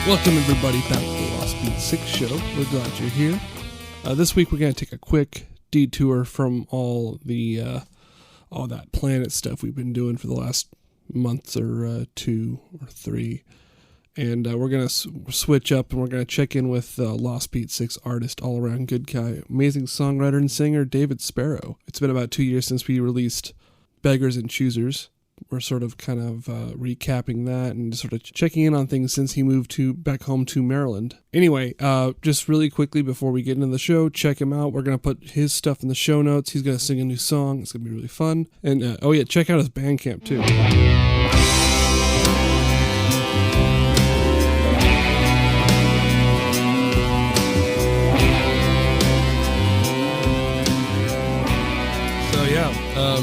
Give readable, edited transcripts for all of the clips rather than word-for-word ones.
Welcome everybody back to the Lost Beat 6 show. We're glad you're here. This week we're going to take a quick detour from all that planet stuff we've been doing for the last month or 2 or 3. And we're going to switch up and we're going to check in with Lost Beat 6 artist, all-around good guy, amazing songwriter and singer, David Sparrow. It's been about 2 years since we released Beggars and Choosers. We're sort of kind of recapping that and sort of checking in on things since he moved back home to Maryland. Anyway, just really quickly before we get into the show, check him out. We're going to put his stuff in the show notes. He's going to sing a new song. It's going to be really fun. And, check out his Bandcamp too.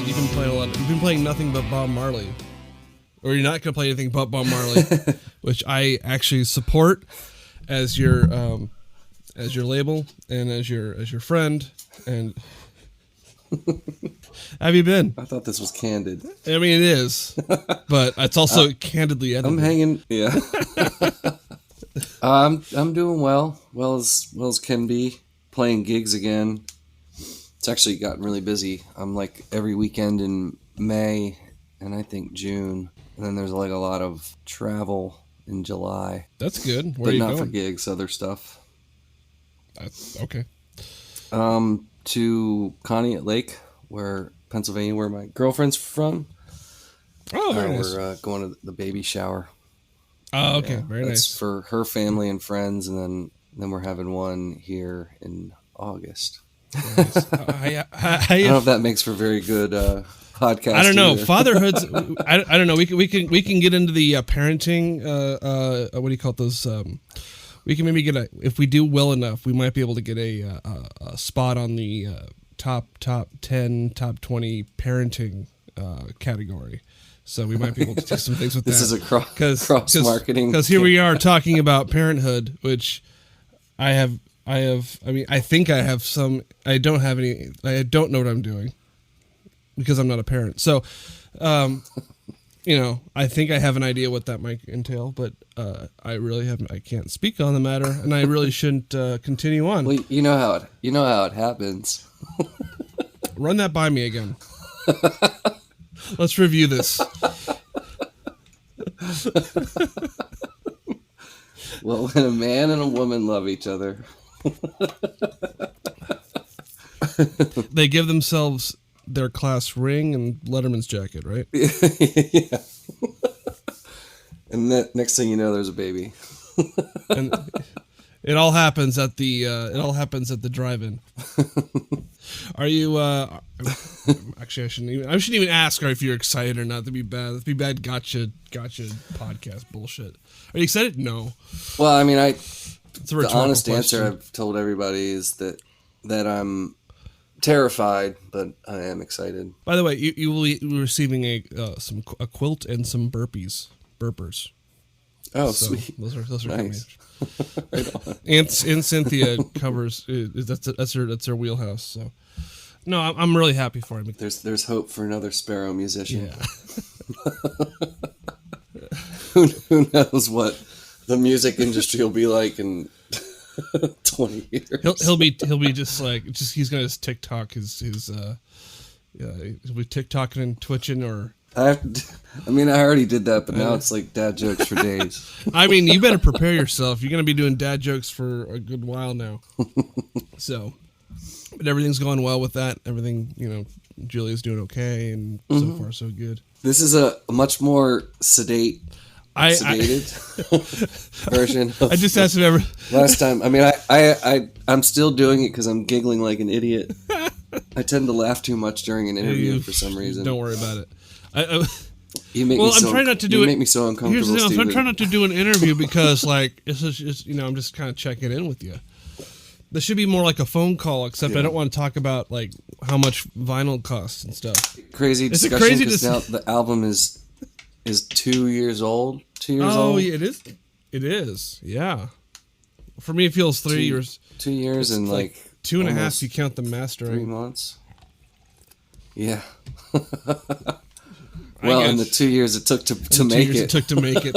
You've been playing a lot. You've been playing nothing but Bob Marley, or you're not going to play anything but Bob Marley, which I actually support as your label and as your friend. And how have you been? I thought this was candid. I mean, it is, but it's also candidly edited. I'm hanging. Yeah. I'm doing well as can be. Playing gigs again. It's actually gotten really busy. I'm like every weekend in May and I think June. And then there's like a lot of travel in July. That's good. Where but are you not going? For gigs, other stuff. That's okay. To Conneaut Lake, Pennsylvania, where my girlfriend's from. Oh, very nice. We're going to the baby shower. Oh, okay. Yeah, very that's nice. For her family and friends, and then we're having one here in August. Nice. I don't know if that makes for very good podcast. I don't know. Either. Fatherhood's. I don't know. We can get into the parenting. What do you call it? Those. We can maybe get if we do well enough, we might be able to get a spot on the top 10, top 20 parenting category. So we might be able to do some things with this that. This is a cross marketing. Because here we are talking about parenthood, which I mean, I think I have some. I don't have any. I don't know what I'm doing because I'm not a parent. So, I think I have an idea what that might entail, but I really haven't. I can't speak on the matter, and I really shouldn't continue on. Well, you know how it happens. Run that by me again. Let's review this. Well, when a man and a woman love each other, they give themselves their class ring and Letterman's jacket, right? Yeah. And then next thing you know, there's a baby. And it all happens at the drive-in. Are you? Actually, I shouldn't even ask her if you're excited or not. That'd be bad. That'd be bad. Gotcha. Podcast bullshit. Are you excited? No. Well, I mean, the honest question. answer I've told everybody is that I'm terrified, but I am excited. By the way, you will be receiving a quilt and some burpers. Oh, so sweet. Those are nice. Right on. And Cynthia covers that's her wheelhouse. So no, I'm really happy for him. There's hope for another Sparrow musician. Yeah. Who knows what the music industry will be like in 20 years. He'll be just he's gonna TikTok his he'll be TikToking and twitching or. I already did that, but now it's like dad jokes for days. I mean, you better prepare yourself. You're going to be doing dad jokes for a good while now. So, but everything's going well with that. Everything, Julia's doing okay, and so far so good. This is a much more sedated version. I just asked him last time. I mean, I'm still doing it because I'm giggling like an idiot. I tend to laugh too much during an interview for some reason. Don't worry about it. I'm trying not to do it. You make me so uncomfortable. Here's the thing, I'm trying not to do an interview because, it's just, I'm just kind of checking in with you. This should be more like a phone call, except I don't want to talk about how much vinyl costs and stuff. Crazy discussion because now the album is 2 years old. 2 years old. Oh, yeah, it is. It is. Yeah. For me, it feels 3 years. 2 years and like 2.5. You count the mastering. 3 months. Yeah. Well, in the 2 years it took to make it. It took to make it.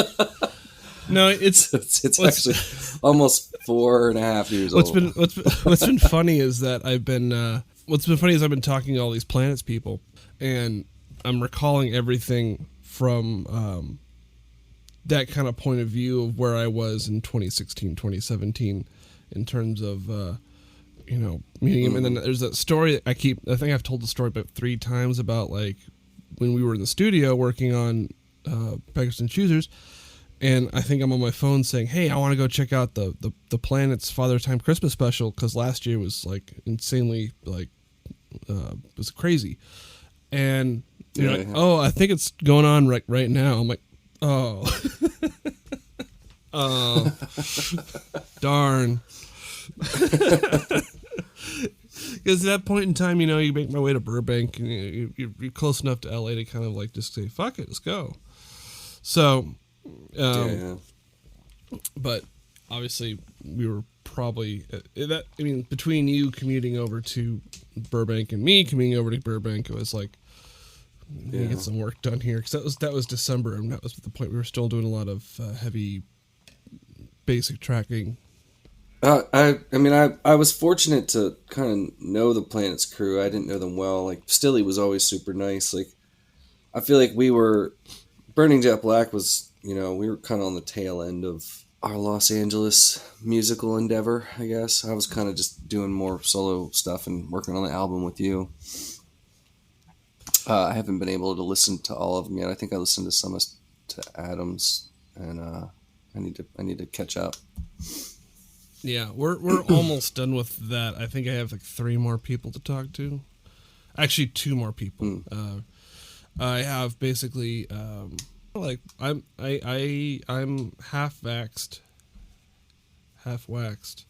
No, it's It's actually almost 4.5 years what's old. what's been funny is that I've been talking to all these planets people, and I'm recalling everything from that kind of point of view of where I was in 2016, 2017, in terms of meeting him. And then there's that story that I think I've told the story about 3 times about like when we were in the studio working on Beggars and Choosers. And I think I'm on my phone saying, "Hey, I want to go check out the Planet's Father Time Christmas special because last year was like insanely like was crazy." And you're like, "Oh, I think it's going on right now." I'm like, "Oh, oh, darn." Because at that point in time, you make my way to Burbank, and you're close enough to LA to kind of like just say, "Fuck it, let's go." So. But obviously we were probably between you commuting over to Burbank and me commuting over to Burbank, it was like get some work done here because that was December, and that was the point we were still doing a lot of heavy basic tracking. I was fortunate to kind of know the Planet's crew. I didn't know them well. Like Stilly was always super nice. Like I feel like Burning Jet Black was. We were kind of on the tail end of our Los Angeles musical endeavor, I guess. I was kind of just doing more solo stuff and working on the album with you. I haven't been able to listen to all of them yet. I think I listened to some to Adams, and I need to catch up. Yeah, we're almost done with that. I think I have like 3 more people to talk to. Actually, 2 more people. I have basically. Like I'm half vaxxed, half waxed,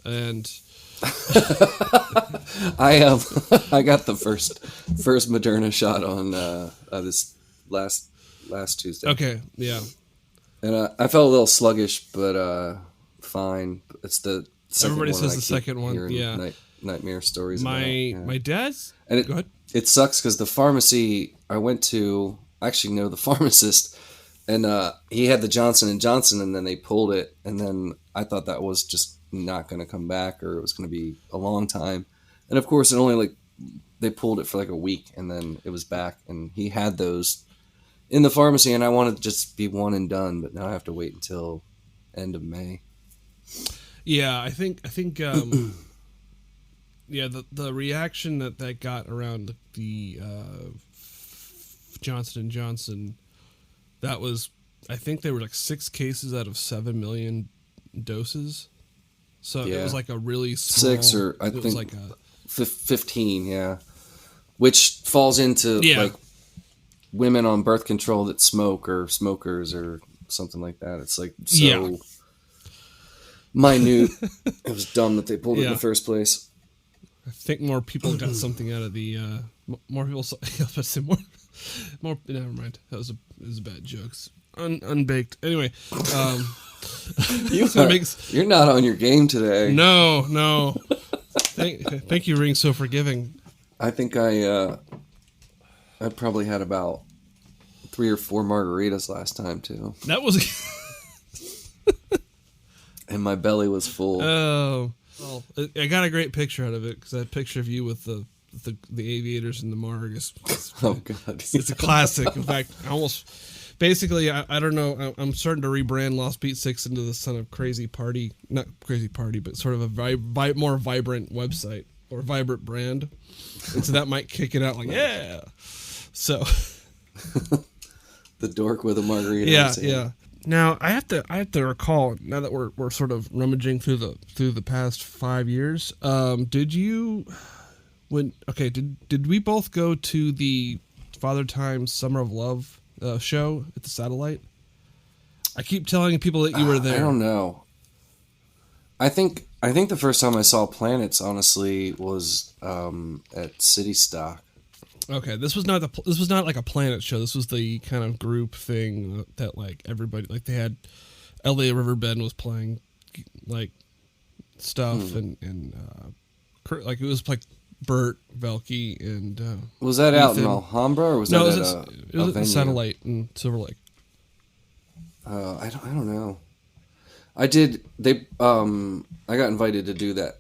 and I got the first Moderna shot on this last Tuesday. Okay, yeah, and I felt a little sluggish, but fine. It's the second everybody one says the second one. Yeah, nightmare stories. My dad's and go ahead. It sucks because the pharmacy I went to. I actually know the pharmacist, and he had the Johnson & Johnson, and then they pulled it, and then I thought that was just not going to come back, or it was going to be a long time. And of course, it only they pulled it for like a week, and then it was back, and he had those in the pharmacy, and I wanted to just be one and done, but now I have to wait until end of May. Yeah, I think yeah, the reaction that got around the Johnson & Johnson, that was, I think they were like 6 cases out of 7 million doses. So it was like a really small... 6 or I think was like 15, yeah. Which falls into like women on birth control that smoke or smokers or something like that. It's like so minute. It was dumb that they pulled it in the first place. I think more people got something out of the more people. I was about to say more. Never mind. That was a bad joke. Unbaked. Anyway, you're not on your game today. No. Thank you, Ring. So forgiving. I think I probably had about 3 or 4 margaritas last time too. That was. And my belly was full. Oh. Well, I got a great picture out of it because that picture of you with the aviators and the marg is oh god, it's a classic. In fact, basically I don't know. I'm starting to rebrand Lost Beat 6 into this kind of crazy party, not crazy party, but sort of a more vibrant website or vibrant brand, and so that might kick it out like So the dork with a margarita. Yeah. Now I have to recall, now that we're sort of rummaging through the past 5 years. Did we both go to the Father Time Summer of Love show at the Satellite? I keep telling people that you were there. I don't know. I think the first time I saw Planets, honestly, was at City Stock. Okay, this was not like a Planet show. This was the kind of group thing that like everybody, like they had LA Riverbend was playing like stuff and like it was like Bert Velke and was that Ethan. Out in Alhambra or was that it was at the Satellite in Silver Lake? I don't know. I did. I got invited to do that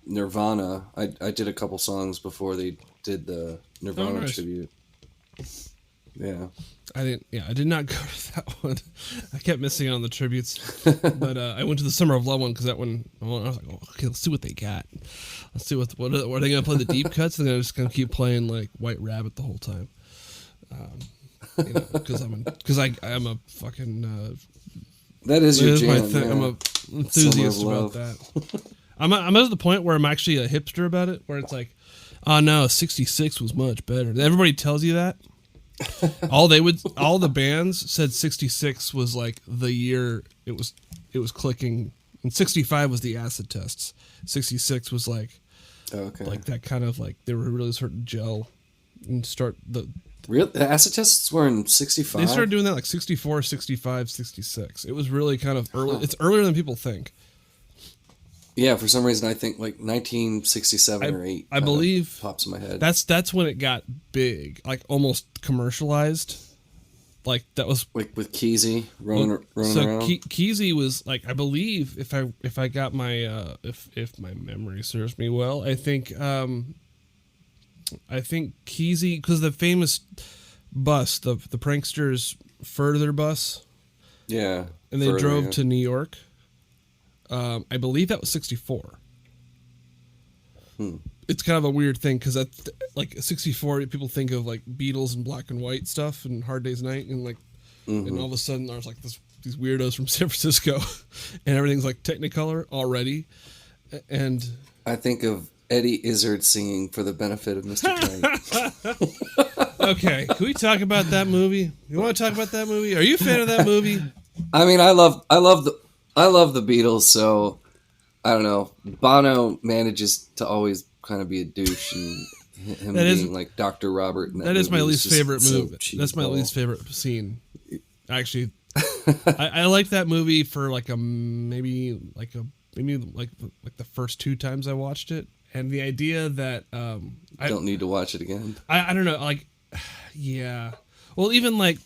Nirvana. I did a couple songs before they did the Oh, Nirvana nice. tribute. Yeah. I didn't. Yeah, I did not go to that one. I kept missing out on the tributes, but I went to the Summer of Love one because that one. I was like, oh, okay, let's see what they got. Let's see what are they gonna play the deep cuts? And they're just gonna keep playing like White Rabbit the whole time. Because I'm a fucking. That is your It is my jam. thing. Yeah. I'm a enthusiast Summer about of that. I'm at the point where I'm actually a hipster about it, where it's like, oh no, '66 was much better. Everybody tells you that. All the bands said '66 was like the year it was clicking, and '65 was the acid tests. '66 was like Okay. like that kind of like they were really sort of gel and start the. The acid tests were in '65. They started doing that like 64, 65, 66. It was really kind of early. It's earlier than people think. Yeah, for some reason I think like 1967 or 8. I believe pops in my head. that's when it got big, like almost commercialized. Like that was like with Keezy running around. Keezy was like, I believe if I got my if my memory serves me well, I think Keezy, because the famous bus, the pranksters further bus, Yeah. and they drove to New York. I believe that was 64. It's kind of a weird thing because that's like 64. People think of like Beatles and black and white stuff and Hard Day's Night and like, and all of a sudden there's like these weirdos from San Francisco, and everything's like Technicolor already, and I think of Eddie Izzard singing For the Benefit of Mr. Trank. Okay, can we talk about that movie? You want to talk about that movie? Are you a fan of that movie? I mean, I love the Beatles, so I don't know. Bono manages to always kind of be a douche, and him being like Dr. Robert. That is my least favorite movie. That's my cheeseball. least favorite scene. Actually, I like that movie for like maybe like the first 2 times I watched it, and the idea that I don't need to watch it again. I don't know, like, yeah. Well, even like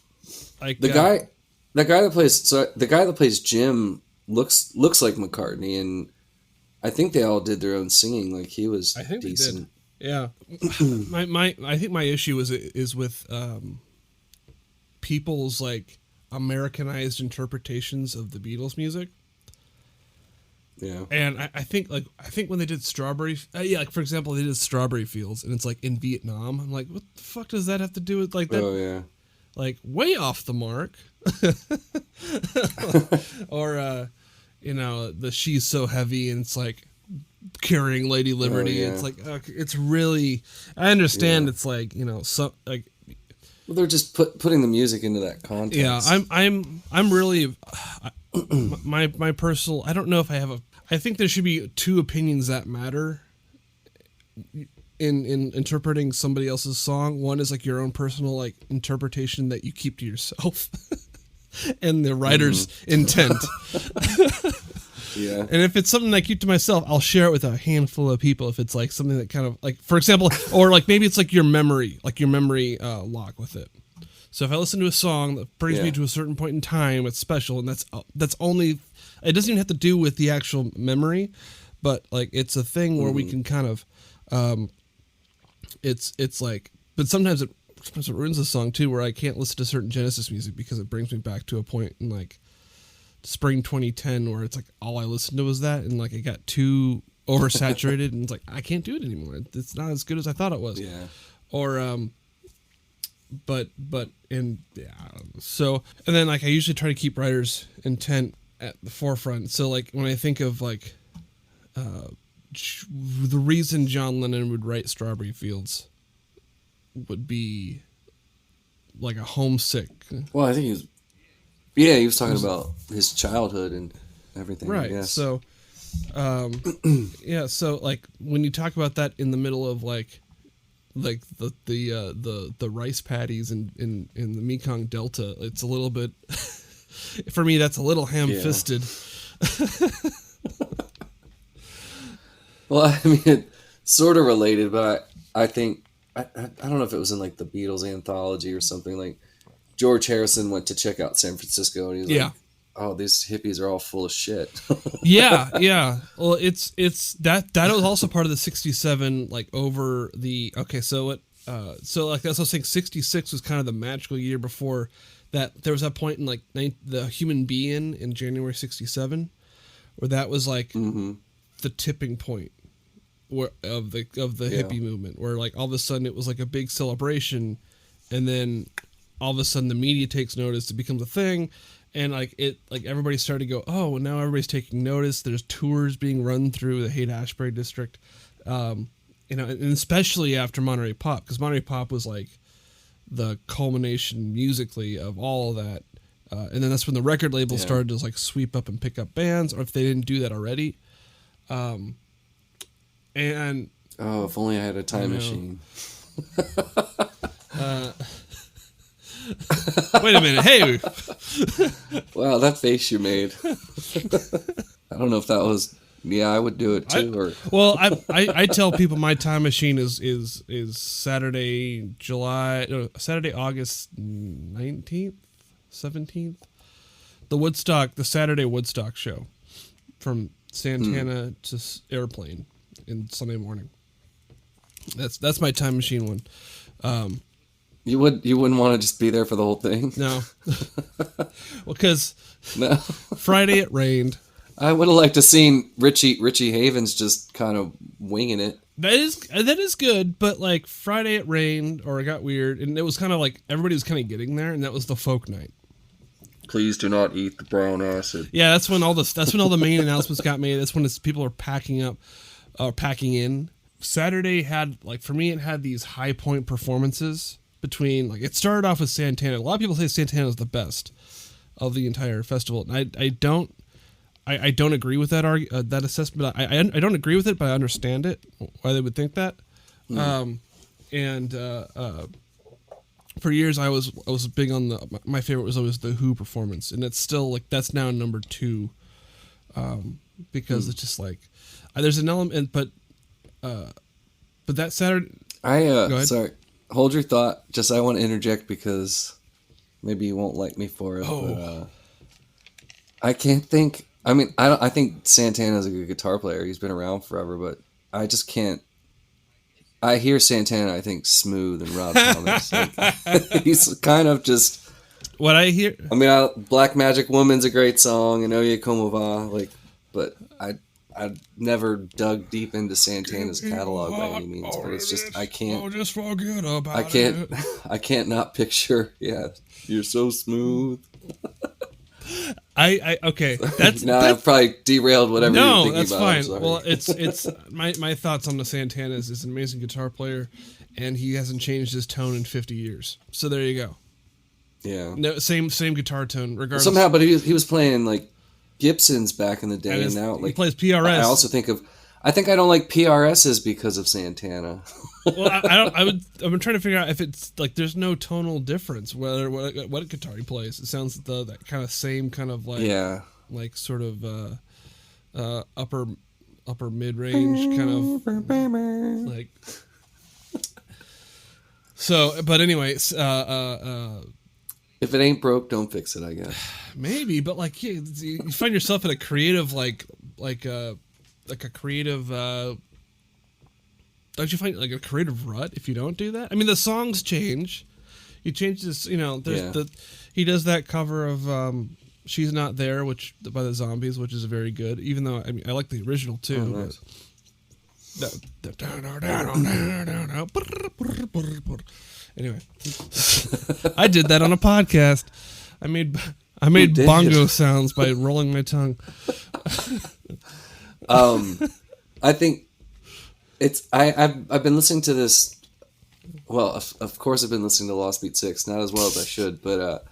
the guy that plays Jim looks like McCartney, and I think they all did their own singing. Like he was decent. They did. Yeah. I think my issue is with people's like Americanized interpretations of the Beatles music. Yeah. And I think when they did Strawberry, like for example, they did Strawberry Fields, and it's like in Vietnam. I'm like, what the fuck does that have to do with like that? Oh yeah. Like way off the mark. Or the She's So Heavy, and it's like carrying Lady Liberty. Oh, yeah. It's like it's really. I understand. It's like so like. Well, they're just putting the music into that context. Yeah, I'm really my personal. I don't know if I have a. I think there should be 2 opinions that matter in interpreting somebody else's song. One is like your own personal like interpretation that you keep to yourself, and the writer's intent. Yeah. And if it's something I keep to myself, I'll share it with a handful of people. If it's like something that kind of like, for example, or like maybe it's like your memory lock with it. So if I listen to a song that brings me to a certain point in time, it's special, and that's only. It doesn't even have to do with the actual memory, but like it's a thing where we can kind of. It's like, but sometimes it ruins the song too, where I can't listen to certain Genesis music because it brings me back to a point in like spring 2010 where it's like all I listened to was that, and like it got too oversaturated, and it's like I can't do it anymore. It's not as good as I thought it was. Yeah. Or but and yeah. So and then like I usually try to keep writers' intent at the forefront. So like when I think of like the reason John Lennon would write Strawberry Fields would be like a homesick. Well, I think he was talking about his childhood and everything. Right. I guess. So, yeah. So like when you talk about that in the middle of like the rice paddies in the Mekong Delta, it's a little bit. For me, that's a little ham-fisted. Yeah. Well, I mean, it's sort of related, but I think I don't know if it was in like the Beatles anthology or something. Like George Harrison went to check out San Francisco, and he was Yeah. like, "Oh, these hippies are all full of shit." Yeah. Well, it's that was also part of the 67, like over the, okay, so it, so like that's what I was saying, 66 was kind of the magical year before that. There was that point in like the Human Being in January 67, where that was like the tipping point of the hippie movement, where like all of a sudden it was like a big celebration, and then all of a sudden the media takes notice, it becomes a thing, and like everybody started to go, oh, well, now everybody's taking notice. There's tours being run through the Haight-Ashbury district, and especially after Monterey Pop, because Monterey Pop was like the culmination musically of all of that, and then that's when the record label started to like sweep up and pick up bands, or if they didn't do that already. And if only I had a time machine. Wait a minute, hey! Wow, that face you made. I don't know if that was. Yeah, I would do it too. I tell people my time machine is Saturday, August 19th, 17th, the Saturday Woodstock show, from Santana to Airplane in Sunday morning. That's my time machine one. You wouldn't want to just be there for the whole thing? No. Well, because Friday it rained. I would have liked to seen Richie Havens just kind of winging it. That is good, but like Friday it rained, or it got weird, and it was kind of like everybody was kind of getting there, and that was the folk night. Please do not eat the brown acid. Yeah, that's when all the main announcements got made. That's when people are packing up, or packing in. Saturday had, like, for me, it had these high point performances between, like, it started off with Santana. A lot of people say Santana is the best of the entire festival, and I don't agree with that assessment. I don't agree with it, but I understand it, why they would think that. For years I was big on my favorite was always the Who performance, and it's still like that's now number 2, because it's just like there's an element, but that Saturday. Go ahead. Sorry, hold your thought. Just I want to interject because maybe you won't like me for it. But, I can't think. I mean, I think Santana's a good guitar player. He's been around forever, but I just can't. I hear Santana, I think Smooth and Rob Thomas. Like, he's kind of just what I hear. I mean, Black Magic Woman's a great song, and Oye Como Va, like, but I never dug deep into Santana's catalog by any means. But it's just I can't. Oh, just forget about I can't. I can't not picture. Yeah, you're so smooth. Okay. That's I've probably derailed whatever you're thinking about. No, that's fine. Well, it's my thoughts on the Santana is an amazing guitar player, and he hasn't changed his tone in 50 years. So there you go. Yeah. No, same guitar tone, regardless. Somehow, but he was playing like Gibsons back in the day, and now like he plays PRS. I also think I don't like PRSs because of Santana. Well, I've been trying to figure out if it's like there's no tonal difference whether what guitar he plays. It sounds that kind of same kind of like like sort of upper mid range kind of like. So, but anyways, if it ain't broke, don't fix it, I guess. Maybe, but like you find yourself in a creative like a creative. Don't you find like a creative rut if you don't do that? I mean, the songs change. You change this, there's he does that cover of "She's Not There," which by the Zombies, which is very good. Even though I mean I like the original too. Oh, nice. Anyway, I did that on a podcast. I made bongo sounds by rolling my tongue. I think I've been listening to this. Well, of course I've been listening to Lost Beat 6, not as well as I should, but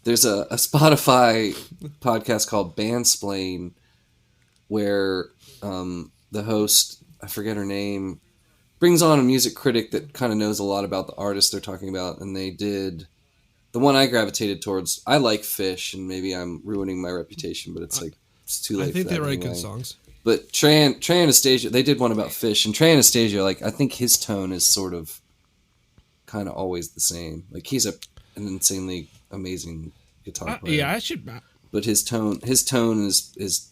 there's a Spotify podcast called Bandsplain where the host, I forget her name, brings on a music critic that kind of knows a lot about the artist they're talking about, and they did the one I gravitated towards. I like Fish, and maybe I'm ruining my reputation, but it's too late. I think for that they write anyway. good songs. But Trey Anastasio, they did one about Fish, and Trey Anastasio, like I think his tone is sort of kind of always the same. Like he's an insanely amazing guitar player. Yeah, I should. But his tone is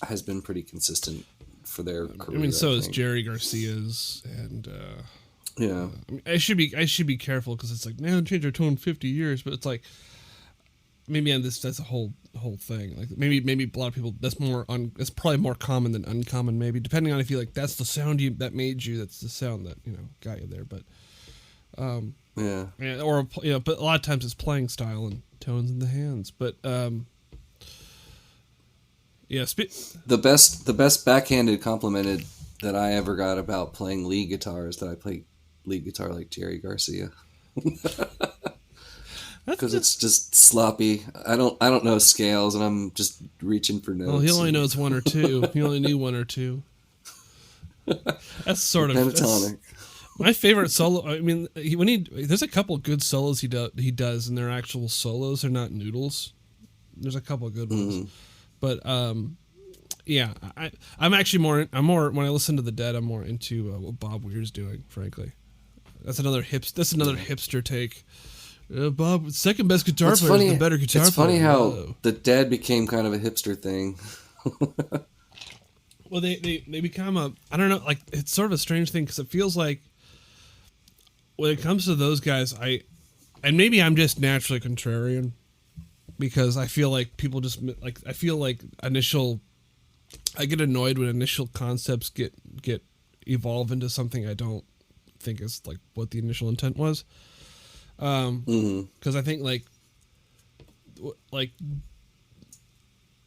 has been pretty consistent for their career. I mean, so is Jerry Garcia's, and yeah. I mean, I should be careful because it's like, man, change our tone 50 years, but it's like maybe on that's a whole thing. Like maybe a lot of people that's probably more common than uncommon. Maybe depending on if you like that's the sound that made you. That's the sound that got you there. But yeah, or but a lot of times it's playing style and tones in the hands. But yeah, the best backhanded complimented that I ever got about playing lead guitar is that I play lead guitar like Jerry Garcia. Because it's just sloppy. I don't know scales, and I'm just reaching for notes. Well, he only knows one or two. He only knew one or two. That's sort of pentatonic. My favorite solo. I mean, there's a couple good solos he does, and they're actual solos. They're not noodles. There's a couple good ones, but yeah, I'm actually more when I listen to the Dead, I'm more into what Bob Weir's doing. Frankly, that's another hipster take. Bob, second best guitar player is the better guitar player. It's funny how the Dead became kind of a hipster thing. Well, they become I don't know, like it's sort of a strange thing because it feels like when it comes to those guys, and maybe I'm just naturally contrarian because I feel like people just like I get annoyed when initial concepts get evolve into something I don't think is like what the initial intent was. Because I think like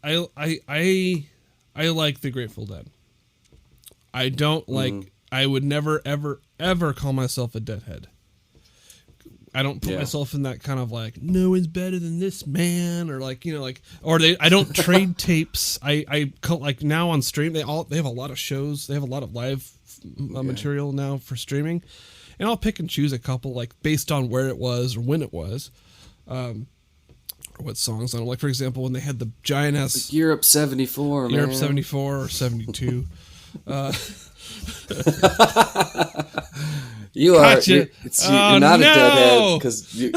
I like the Grateful Dead. I don't like. I would never ever call myself a Deadhead. I don't put myself in that kind of like no one's better than this man or like or I don't trade tapes. I like now on stream they have a lot of shows. They have a lot of live material now for streaming. And I'll pick and choose a couple, like, based on where it was or when it was. Or what songs. I don't like, for example, when they had the giant-ass... Like Europe 74, man. Europe 74 or 72. You're not a Deadhead. Because you...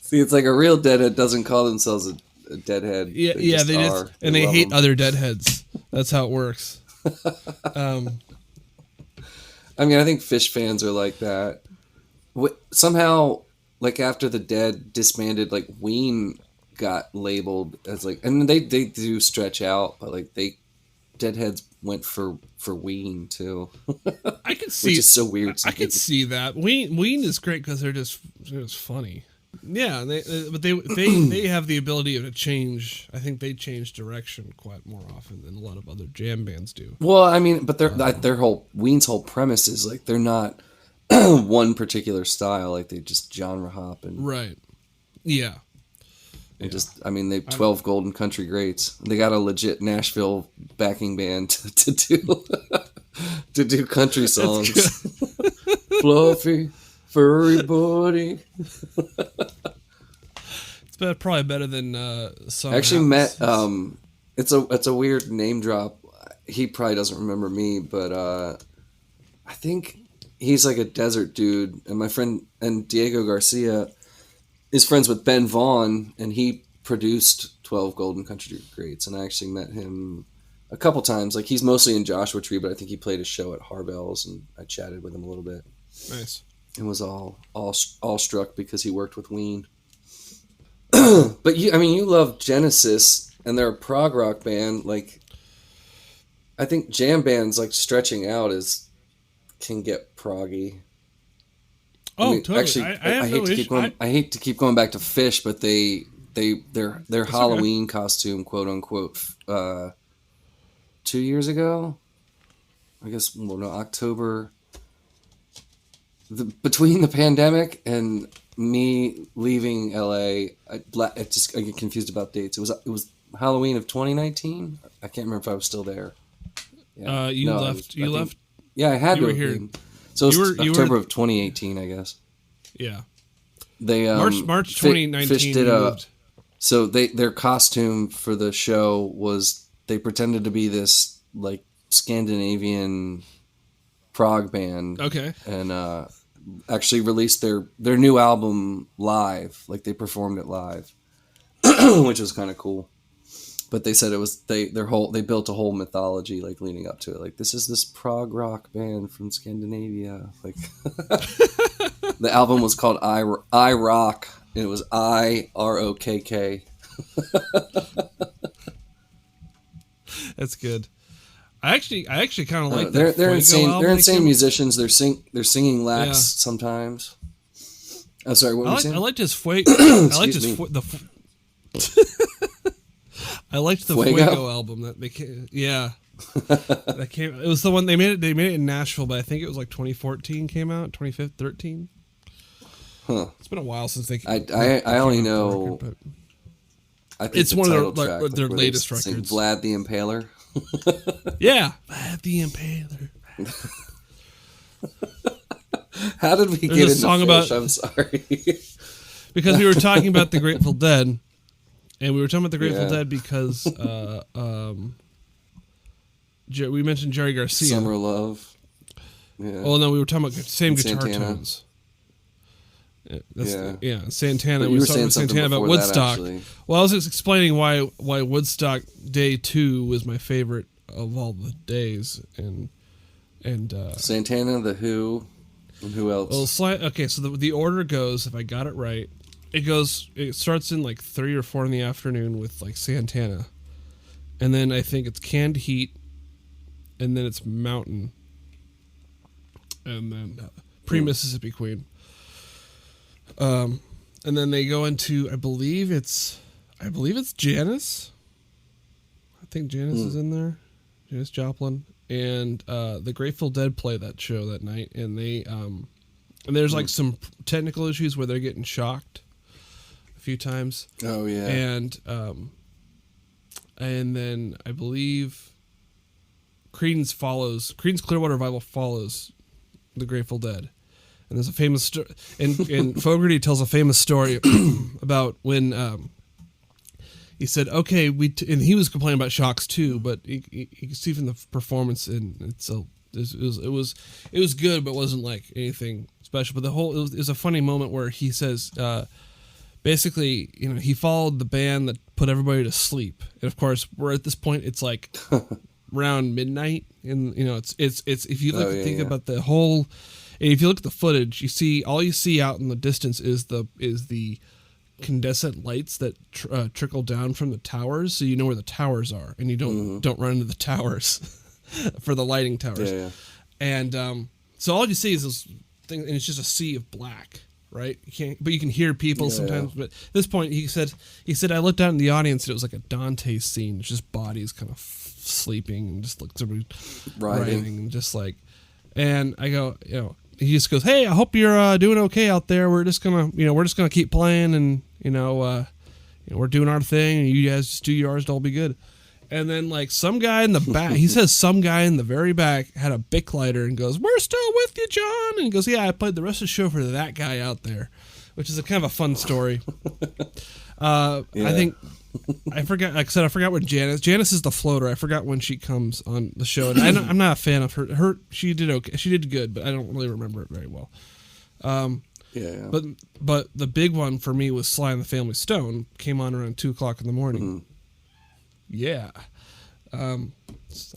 See, it's like a real Deadhead doesn't call themselves a Deadhead. Yeah, they just... And they hate other Deadheads. That's how it works. I mean, I think Fish fans are like that. Somehow, like after the Dead disbanded, like Ween got labeled as like, and they do stretch out, but like Deadheads went for Ween too. I can see, which is so weird. I can see that Ween is great because they're just funny. Yeah, but they have the ability to change. I think they change direction quite more often than a lot of other jam bands do. Well, I mean, but Ween's whole premise is like they're not one particular style. Like they just genre hop and right. Yeah. And they 12 Golden Country Greats. They got a legit Nashville backing band to do country songs. Fluffy. Furry body. It's probably better than some. Actually, met. It's a weird name drop. He probably doesn't remember me, but I think he's like a desert dude. And my friend and Diego Garcia is friends with Ben Vaughn, and he produced 12 Golden Country Greats. And I actually met him a couple times. Like he's mostly in Joshua Tree, but I think he played a show at Harbell's, and I chatted with him a little bit. Nice. And was all struck because he worked with Ween. But you love Genesis, and they're a prog rock band. Like, I think jam bands like stretching out can get proggy. Oh, totally. Actually, I hate to keep going back to Fish, but their Halloween costume, quote unquote, 2 years ago, I guess. Well, no, October. Between the pandemic and me leaving LA, I get confused about dates. It was Halloween of 2019. I can't remember if I was still there. Yeah. You left. Yeah, I had you to. Were here. So it was October of 2018, I guess. Yeah. They March 2019. Fish did so their costume for the show was they pretended to be this like Scandinavian prog band. Okay. And actually released their new album live. Like they performed it live, which was kind of cool. But they said it was they built a whole mythology like leading up to it. Like this is this prog rock band from Scandinavia. Like the album was called I Rock, and it was IROKK. That's good. I actually kind of like they're insane. album They're insane musicians. They're singing lax sometimes. I'm sorry. What were you saying? I liked his Fuego. I liked his I liked the Fuego album that they came. Yeah, that came. It was the one they made it. They made it in Nashville, but I think it was like 2014 came out. 2013. Huh. It's been a while since they. I only know. Record, I think it's one of their latest records. Vlad the Impaler. Yeah, Vlad the Impaler. How did we get into song Fish? about? I'm sorry. Because we were talking about the Grateful Dead, and we were talking about the Grateful Dead because we mentioned Jerry Garcia. Summer Love. Yeah. Oh no, we were talking about same guitar Santana. tones. Santana. You We were were talking saying about something Santana about before Woodstock. that, Well, I was just explaining why Woodstock Day 2 was my favorite of all the days, and Santana, The Who, and who else? Well, okay, so the order goes, if I got it right, it starts in like 3 or 4 in the afternoon with like Santana, and then I think it's Canned Heat, and then it's Mountain, and then Pre-Mississippi Queen. And then they go into, I believe it's Janis. I think Janis is in there. Janis Joplin. And the Grateful Dead play that show that night, and they and there's like some technical issues where they're getting shocked a few times. Oh yeah. And then I believe Creedence Clearwater Revival follows the Grateful Dead. And there's a famous story, and Fogerty tells a famous story about when he said, "Okay, and he was complaining about shocks too, but you can see from the performance, and it was good, but wasn't like anything special. But it was a funny moment where he says, basically, he followed the band that put everybody to sleep, and of course, we're at this point, it's like around midnight, and it's if you think about the whole. And if you look at the footage, all you see out in the distance is the incandescent lights that trickle down from the towers, so you know where the towers are, and you don't run into the towers for the lighting towers. Yeah. And so all you see is this thing, and it's just a sea of black, right? But you can hear people sometimes. Yeah. But at this point, he said I looked out in the audience, and it was like a Dante scene. It's just bodies kind of sleeping, and just like somebody writhing, and just like, and I go, he just goes, "Hey, I hope you're doing okay out there. We're just gonna keep playing, and we're doing our thing, and you guys just do yours. It'll all be good." And then like some guy in the back, he says some guy in the very back had a Bic lighter and goes, "We're still with you, John." And he goes, "Yeah, I played the rest of the show for that guy out there," which is a kind of a fun story. I think. I forgot when Janice is the floater. I forgot when she comes on the show, and I'm not a fan of her. She did okay. She did good, but I don't really remember it very well. But the big one for me was Sly and the Family Stone. Came on around 2:00 in the morning. Mm. Yeah. I don't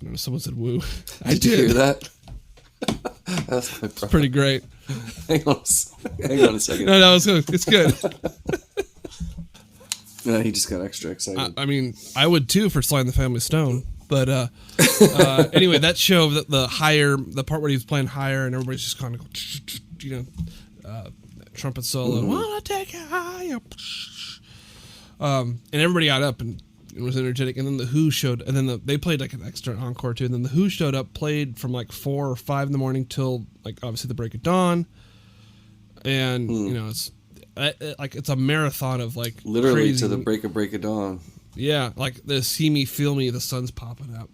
know. Someone said "woo." Did you hear that? That's my it's pretty great. Hang on a second. No, it's good. No, he just got extra excited. I mean, I would too for Sly and the Family Stone. But anyway, that show, the part where he was playing higher and everybody's just kind of, trumpet solo. Mm-hmm. Wanna take it higher. And everybody got up and it was energetic. And then the Who showed, and then they played like an extra encore too. And then the Who showed up, played from like 4 or 5 in the morning till like obviously the break of dawn. And it's a marathon of like literally crazy, to the break of dawn. Yeah, like the see me, feel me, the sun's popping up,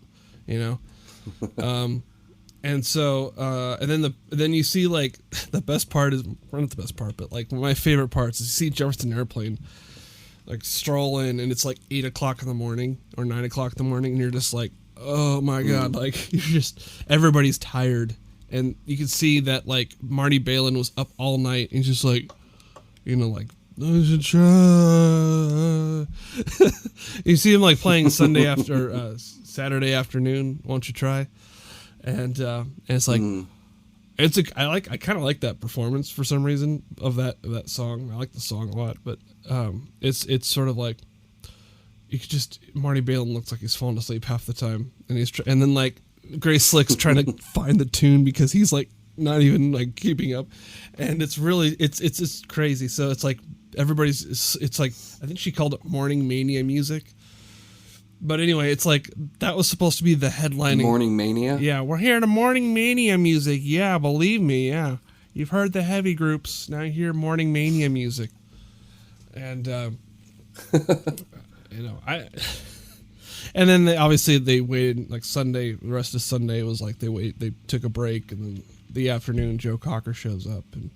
and so and then you see like the best part is not the best part, but like one of my favorite parts is you see Jefferson Airplane like stroll in, and it's like 8:00 in the morning or 9:00 in the morning, and you're just like, oh my god, like you're just everybody's tired. and you can see that like Marty Balin was up all night and just like, like I should try. You see him like playing Saturday afternoon. Won't you try? And it's like I kind of like that performance for some reason of that song. I like the song a lot, but it's sort of like you could just Marty Balin looks like he's falling asleep half the time, and and then like Grace Slick's trying to find the tune because he's like not even like keeping up, and it's really it's just crazy. So it's like it's like I think she called it morning mania music. But anyway, it's like that was supposed to be the headlining. Morning Mania? Yeah, we're hearing the Morning Mania music. Yeah, believe me, yeah. You've heard the heavy groups. Now you hear Morning Mania music. And, and then they waited, like Sunday, the rest of Sunday was like they took a break, and then the afternoon Joe Cocker shows up, and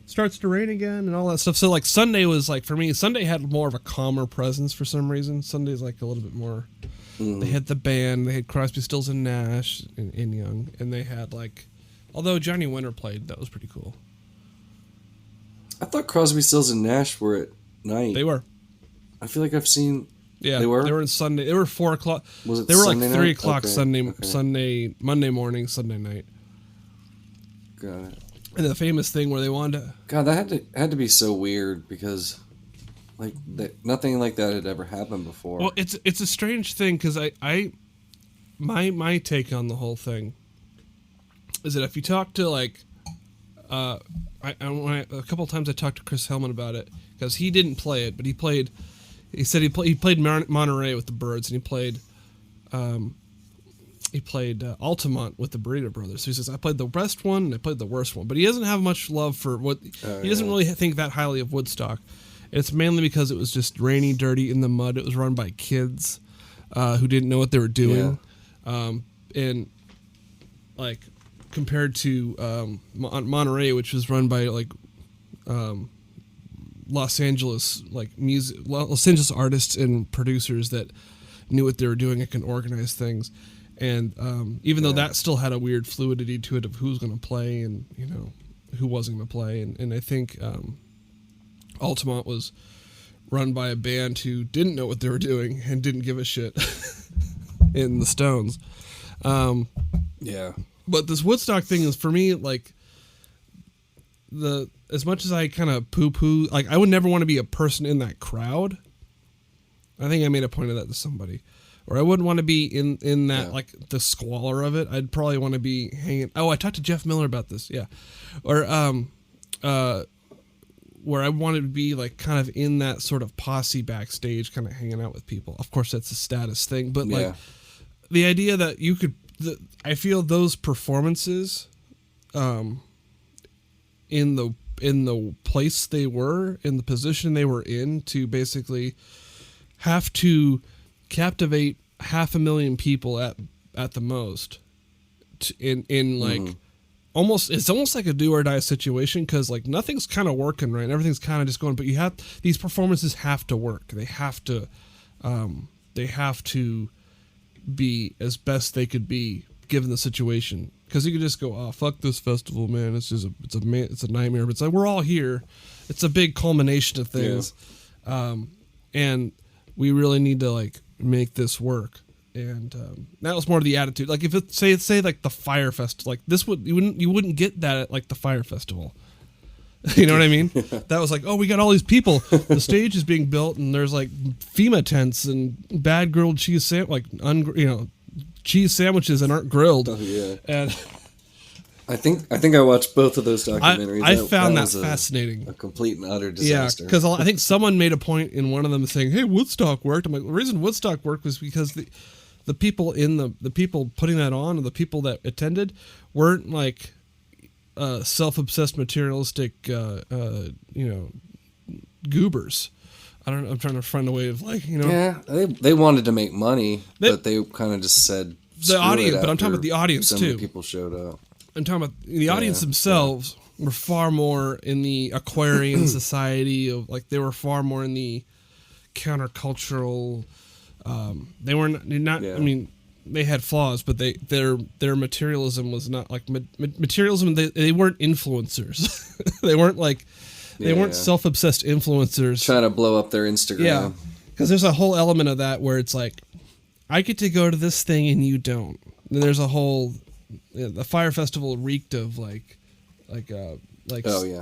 it starts to rain again and all that stuff. So like Sunday was like, for me, Sunday had more of a calmer presence for some reason. Sunday's like a little bit more, they had the band, they had Crosby, Stills and Nash and Young, and they had like, although Johnny Winter played, that was pretty cool. I thought Crosby, Stills and Nash were at night. They were. I feel like I've seen. Yeah, they were in Sunday. They were 4 o'clock. Was it? They were Sunday like 3 night? o'clock Okay. Sunday, Monday morning, Sunday night. Got it. And the famous thing where they wanted to. God, that had to be so weird because, like, nothing like that had ever happened before. Well, it's a strange thing because my take on the whole thing is that if you talk to like, a couple of times I talked to Chris Hellman about it because he didn't play it, but he played. He said he played Monterey with the Byrds, and he played Altamont with the Burrito Brothers. So he says, I played the best one and I played the worst one. But he doesn't have much love for he doesn't really think that highly of Woodstock. It's mainly because it was just rainy, dirty, in the mud. It was run by kids who didn't know what they were doing. Yeah. And like compared to Monterey, which was run by like Los Angeles artists and producers that knew what they were doing and can organize things. And even though that still had a weird fluidity to it of who's going to play and who wasn't going to play, and I think Altamont was run by a band who didn't know what they were doing and didn't give a shit in the Stones. But this Woodstock thing is for me like as much as I kind of poo-poo, like I would never want to be a person in that crowd. I think I made a point of that to somebody. Or I wouldn't want to be in that, like, the squalor of it. I'd probably want to be hanging... Oh, I talked to Jeff Miller about this, yeah. Or, where I wanted to be, like, kind of in that sort of posse backstage, kind of hanging out with people. Of course, that's a status thing. But, like, the idea that you could... I feel those performances, in the place they were, in the position they were in, to basically have to captivate 500,000 people at the most in like almost like a do or die situation because like nothing's kind of working right, everything's kind of just going, but you have these performances have to work, they have to be as best they could be given the situation, because you could just go, oh fuck this festival, man, it's a nightmare, but it's like we're all here, it's a big culmination of things, and we really need to like make this work. And that was more of the attitude. Like if it say like the Fire Festival, like this you wouldn't get that at like the Fire Festival. You know what I mean? That was like, oh, we got all these people. The stage is being built, and there's like FEMA tents and bad grilled cheese cheese sandwiches that aren't grilled. Oh yeah. And I think I watched both of those documentaries. I found that fascinating. A complete and utter disaster. Yeah, because I think someone made a point in one of them saying, "Hey, Woodstock worked." I'm like, the reason Woodstock worked was because the people the people putting that on, and the people that attended, weren't like self-obsessed, materialistic, goobers. I don't know. I'm trying to find a way of like, Yeah, they wanted to make money, but they kind of just said the audience. But I'm talking about the audience so too. many people showed up. I'm talking about the audience themselves were far more in the Aquarian society of like, they were far more in the countercultural. They were not. I mean, they had flaws, but their materialism was not like materialism. They weren't influencers. They weren't like they weren't self-obsessed influencers trying to blow up their Instagram. Yeah, because there's a whole element of that where it's like, I get to go to this thing and you don't. And there's a whole the Fire Festival reeked of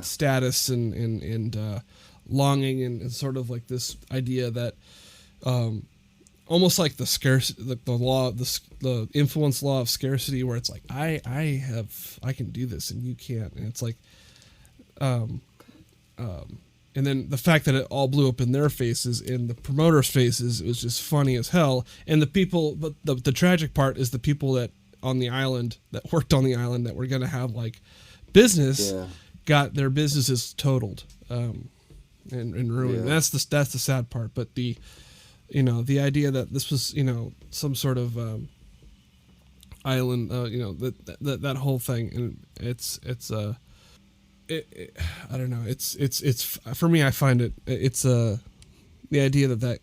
status and longing and sort of like this idea that almost like the influence law of scarcity, where it's like I can do this and you can't, and it's like and then the fact that it all blew up in their faces, in the promoters' faces, it was just funny as hell. And the people, but the tragic part is the people that on the island, that worked on the island, that were going to have like business, got their businesses totaled and ruined. Yeah. That's the sad part. But the idea that this was, some sort of island, that whole thing, and it's I don't know. It's for me. I find it's the idea that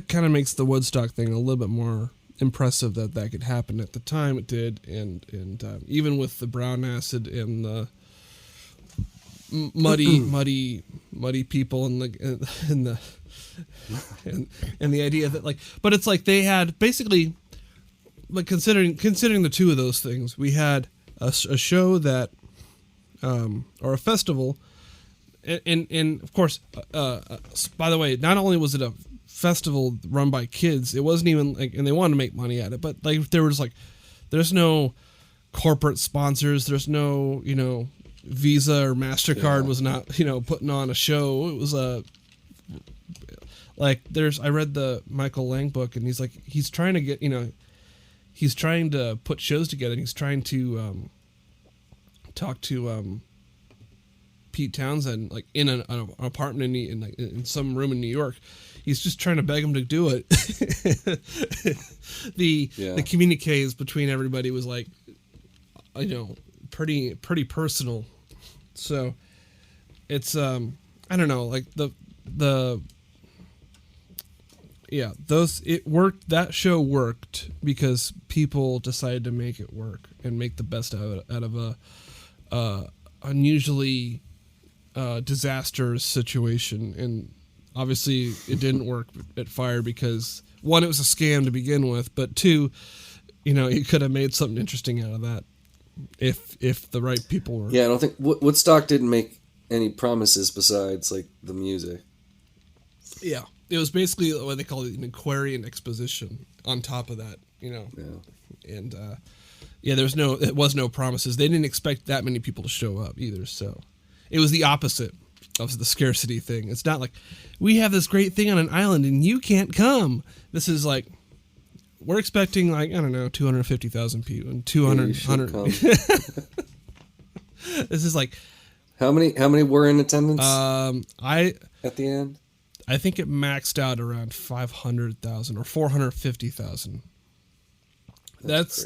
kind of makes the Woodstock thing a little bit more impressive that could happen at the time it did, and even with the brown acid and the muddy people and the idea that like, but it's like they had basically, like considering the two of those things, we had a show that. Or a festival, and of course, by the way, not only was it a festival run by kids, it wasn't even like, and they wanted to make money at it, but like there's no corporate sponsors, there's no Visa or MasterCard was not putting on a show. It was I read the Michael Lang book, and he's trying to get he's trying to put shows together, and he's trying to talk to Pete Townsend like in an apartment in some room in New York. He's just trying to beg him to do it. The communiques between everybody was like, pretty personal. So it's I don't know, like it worked. That show worked because people decided to make it work and make the best out of a unusually disastrous situation. And obviously it didn't work at Fire because, one, it was a scam to begin with, but two, you could have made something interesting out of that if the right people were. Yeah, I don't think Woodstock didn't make any promises besides like the music. Yeah, it was basically what they call it, an Aquarian exposition on top of that, Yeah. And it was no promises. They didn't expect that many people to show up either. So it was the opposite of the scarcity thing. It's not like we have this great thing on an island and you can't come. This is like, we're expecting like, I don't know, 250,000 people and 200. This is like, how many were in attendance? At the end, I think it maxed out around 500,000 or 450,000. That's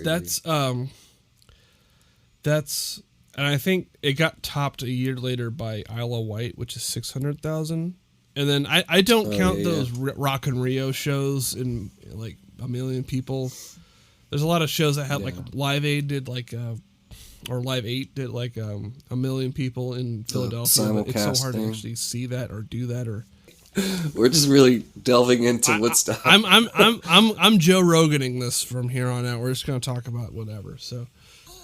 and I think it got topped a year later by Isle of Wight, which is 600,000. And then I don't count those Rock and Rio shows in like a million people. There's a lot of shows that had like Live Aid did like or Live 8 did like a million people in Philadelphia. But it's so hard to actually see that or do that. Or we're just really delving into Woodstock. I'm Joe Roganing this from here on out. We're just going to talk about whatever. So,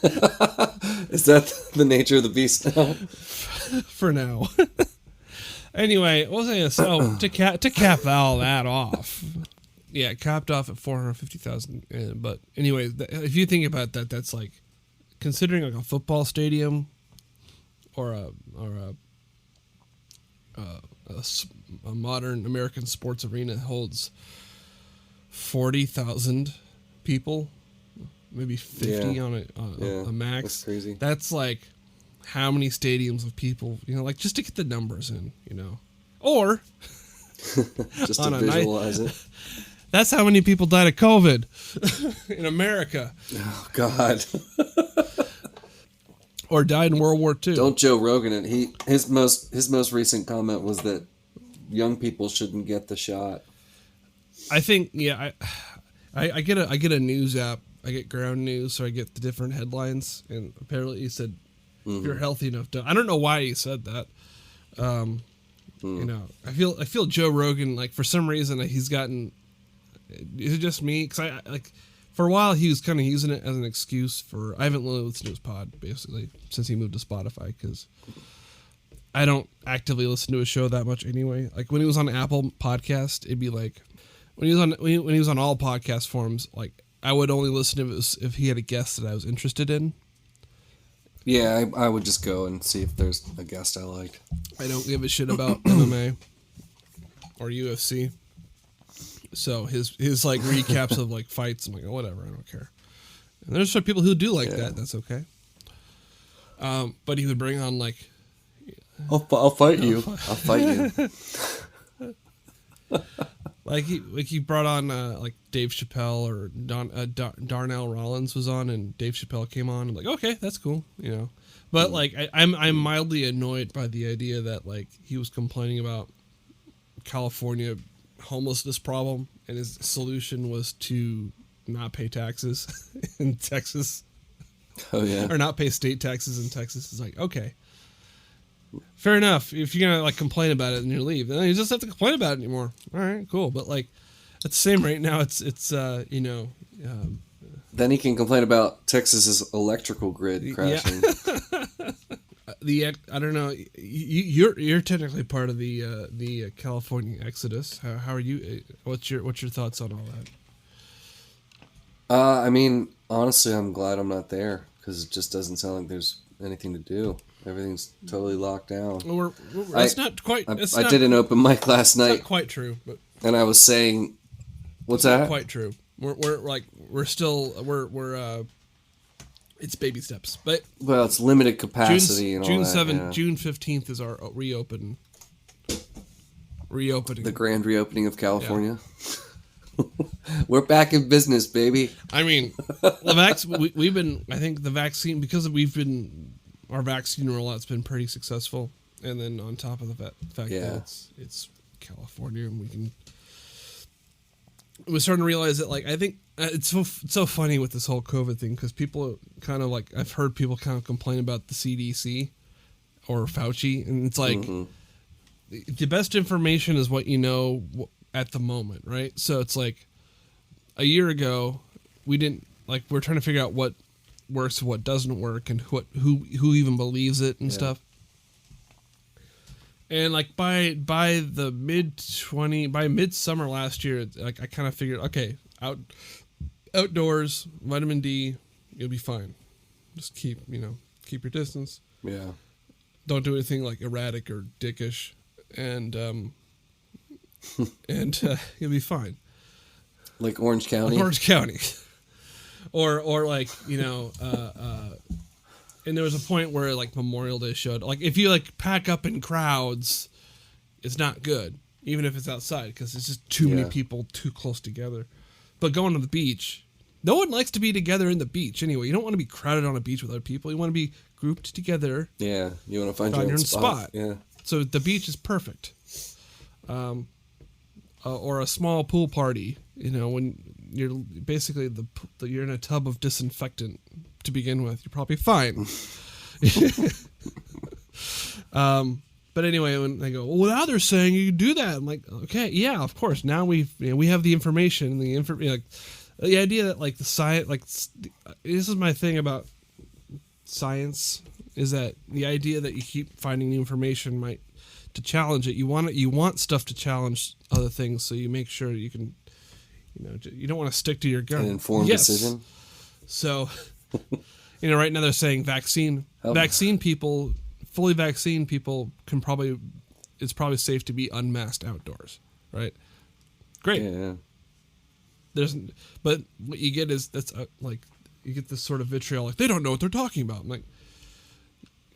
is that the nature of the beast now? For now. Anyway, what was I going to say? Oh, to cap all that off. Yeah, it capped off at 450,000. But anyway, if you think about that, that's like considering like a football stadium or a modern American sports arena holds 40,000 people, maybe 50 on a max. That's crazy. That's like how many stadiums of people, like just to get the numbers in, or just to visualize it. That's how many people died of COVID in America. Oh God. Or died in World War II. Don't Joe Rogan it. His most recent comment was that young people shouldn't get the shot. I think, I get a news app. I get ground news, so I get the different headlines. And apparently, he said, "If you're healthy enough to," I don't know why he said that. You know, I feel Joe Rogan, like, for some reason he's gotten. Is it just me? Because I like, for a while he was kind of using it as an excuse for. I haven't really listened to his pod basically since he moved to Spotify because I don't actively listen to his show that much anyway. Like when he was on Apple Podcast, it'd be like when he was on all podcast forums. Like I would only listen to it if he had a guest that I was interested in. Yeah, I would just go and see if there's a guest I liked. I don't give a shit about MMA or UFC. So his like recaps of like fights, I'm like, oh, whatever, I don't care. And there's some people who do like that. That's okay. But he would bring on like, I'll fight you. I'll fight you. Like he brought on like Dave Chappelle or Darnell Rollins was on, and Dave Chappelle came on. I'm like, okay, that's cool, you know. But like I'm mildly annoyed by the idea that like he was complaining about California homelessness problem, and his solution was to not pay taxes in Texas. Oh yeah, or not pay state taxes in Texas. It's like, okay, fair enough. If you're gonna like complain about it and you leave, then you just have to complain about it anymore. All right, cool. But like at the same rate now, it's you know. Then he can complain about Texas's electrical grid crashing. Yeah. I don't know. You're technically part of the California exodus. How are you? What's your thoughts on all that? I mean, honestly, I'm glad I'm not there because it just doesn't sound like there's anything to do. Everything's totally locked down. Well, that's not quite. I did an open mic last night. Not quite true, but and I was saying, what's that? Not quite true. We're still it's baby steps, but it's limited capacity and all that. June 7th, June 15th is our reopening. The grand reopening of California. Yeah. We're back in business, baby. I mean, we've been. I think the vaccine because our vaccine rollout's been pretty successful, and then on top of the fact that it's California, and we're starting to realize that, like, I think it's so funny with this whole COVID thing because people kind of like I've heard people kind of complain about the CDC or Fauci, and it's like the best information is what you know at the moment, right? So it's like a year ago we're trying to figure out what works and what doesn't work and who even believes it and stuff. And like by the midsummer last year, like I kind of figured, okay, outdoors, vitamin D, you'll be fine. Just keep your distance. Yeah. Don't do anything like erratic or dickish, and you'll be fine. Like Orange County. Or like, and there was a point where like Memorial Day showed, like if you like pack up in crowds, it's not good, even if it's outside, because it's just too many people too close together. But going to the beach, no one likes to be together in the beach anyway. You don't want to be crowded on a beach with other people. You want to be grouped together. Yeah, you want to find your own spot. Yeah. So the beach is perfect. Or a small pool party, when you're basically you're in a tub of disinfectant to begin with, you're probably fine. But anyway, when they go, well, now they're saying you can do that. I'm like, okay, yeah, of course. Now we have the information, the idea that like the science, like this is my thing about science, is that the idea that you keep finding new information to challenge it. You want stuff to challenge other things, so you make sure you can, you don't want to stick to your gun. An informed decision. So, right now they're saying fully vaccinated people it's probably safe to be unmasked outdoors, right? Great. Yeah. But what you get is you get this sort of vitriol, like they don't know what they're talking about. I'm like,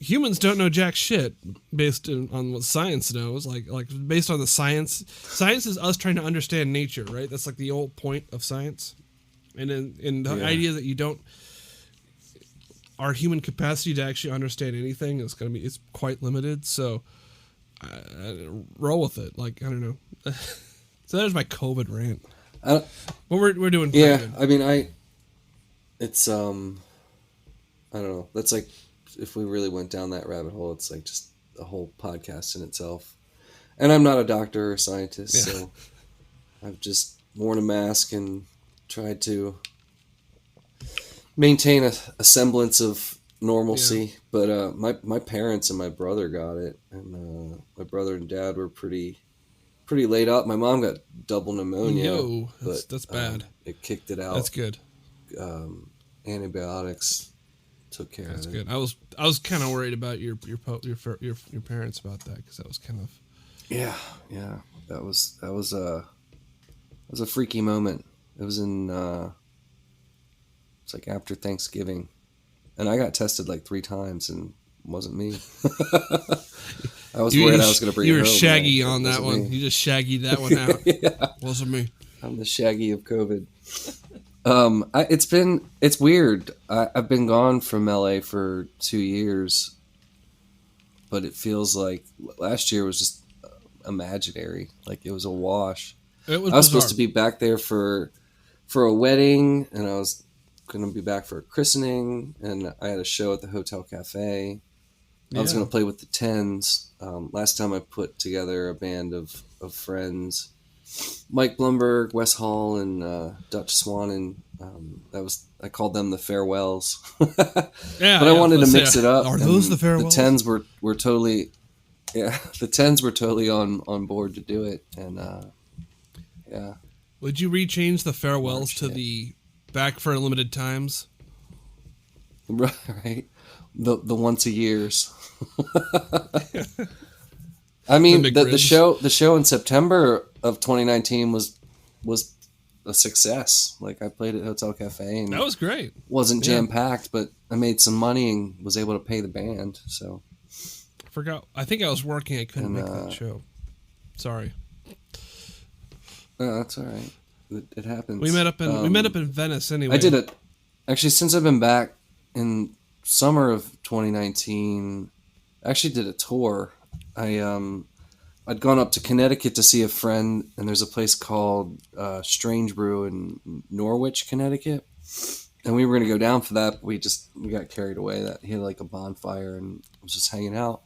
humans don't know jack shit based on what science knows. Like based on the science. Science is us trying to understand nature, right? That's like the whole point of science. And then the idea that our human capacity to actually understand anything it's quite limited. So roll with it. Like, I don't know. So there's my COVID rant. I, Well, we're doing pretty yeah, good. I mean, it's I don't know. That's like if we really went down that rabbit hole, it's like just a whole podcast in itself. And I'm not a doctor or scientist, Yeah. so I've just worn a mask and tried to maintain a semblance of normalcy. Yeah. But my parents and my brother got it, and my brother and dad were pretty laid up. My mom got double pneumonia. Yo, but that's bad. It kicked it out. That's good. Antibiotics took care That's of it. good. I was kind of worried about your parents about that because that was kind of Yeah. That was a freaky moment. It was in it's like after Thanksgiving, and I got tested like 3 times and it wasn't me. I was worried I was going to bring it You home. were shaggy man. on that one. Me. You just shaggied that one out. Yeah. Wasn't me. I'm the shaggy of COVID. It's weird. I've been gone from LA for 2 years, but it feels like last year was just imaginary. Like it was a wash. It was I was bizarre. supposed to be back there for a wedding, and I was going to be back for a christening, and I had a show at the Hotel Cafe. I was going to play with the Tens. Last time I put together a band of friends, Mike Blumberg, Wes Hall, and Dutch Swan, and I called them the Farewells. Yeah, but I wanted to mix it up. Are those the Farewells? The Tens were totally, the Tens were totally on board to do it, and yeah. Would you rechange the Farewells to the Back for Limited Times? Right. The once a years. I mean, the show in September of 2019 was a success. Like I played at Hotel Cafe and That was great. Wasn't jam packed, but I made some money and was able to pay the band. So I forgot. I think I was working. I couldn't make that show. Sorry. No, that's all right. It happens. We met up in Venice anyway. I did it actually since I've been back in summer of 2019. I actually did a tour. I'd gone up to Connecticut to see a friend, and there's a place called Strange Brew in Norwich, Connecticut, and we were going to go down for that. But we got carried away. That he had like a bonfire and was just hanging out.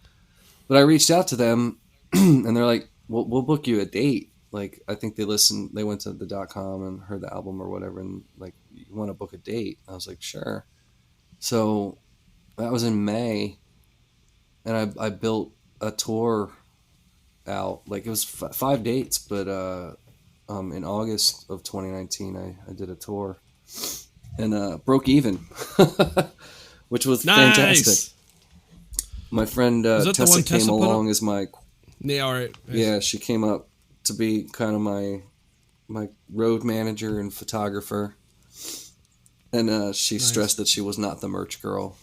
But I reached out to them, and they're like, "We'll book you a date." Like I think they went to the .com and heard the album or whatever, and like, you want to book a date? I was like, sure. So that was in May, and I built a tour out. Like it was 5 dates, but in August of 2019, I did a tour and broke even, which was fantastic. My friend Tessa came along as my all right. Yeah, she came up to be kind of my road manager and photographer, and she stressed that she was not the merch girl.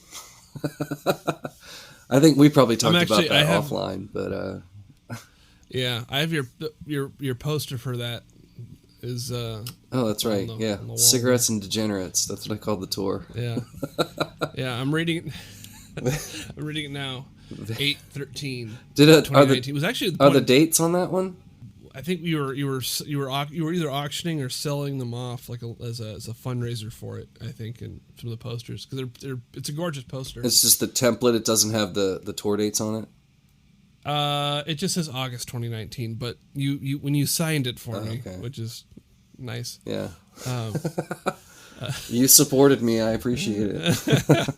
I think we probably talked about that offline, but yeah, I have your poster for that is oh, that's right. On Cigarettes and Degenerates. That's what I called the tour. Yeah. Yeah, I'm reading it now. 8/13. It was actually are the dates on that one? I think you were either auctioning or selling them off like as a fundraiser for it. I think in some of the posters because it's a gorgeous poster. It's just the template. It doesn't have the tour dates on it. It just says August 2019, but you when you signed it for me, which is nice. Yeah. You supported me. I appreciate it.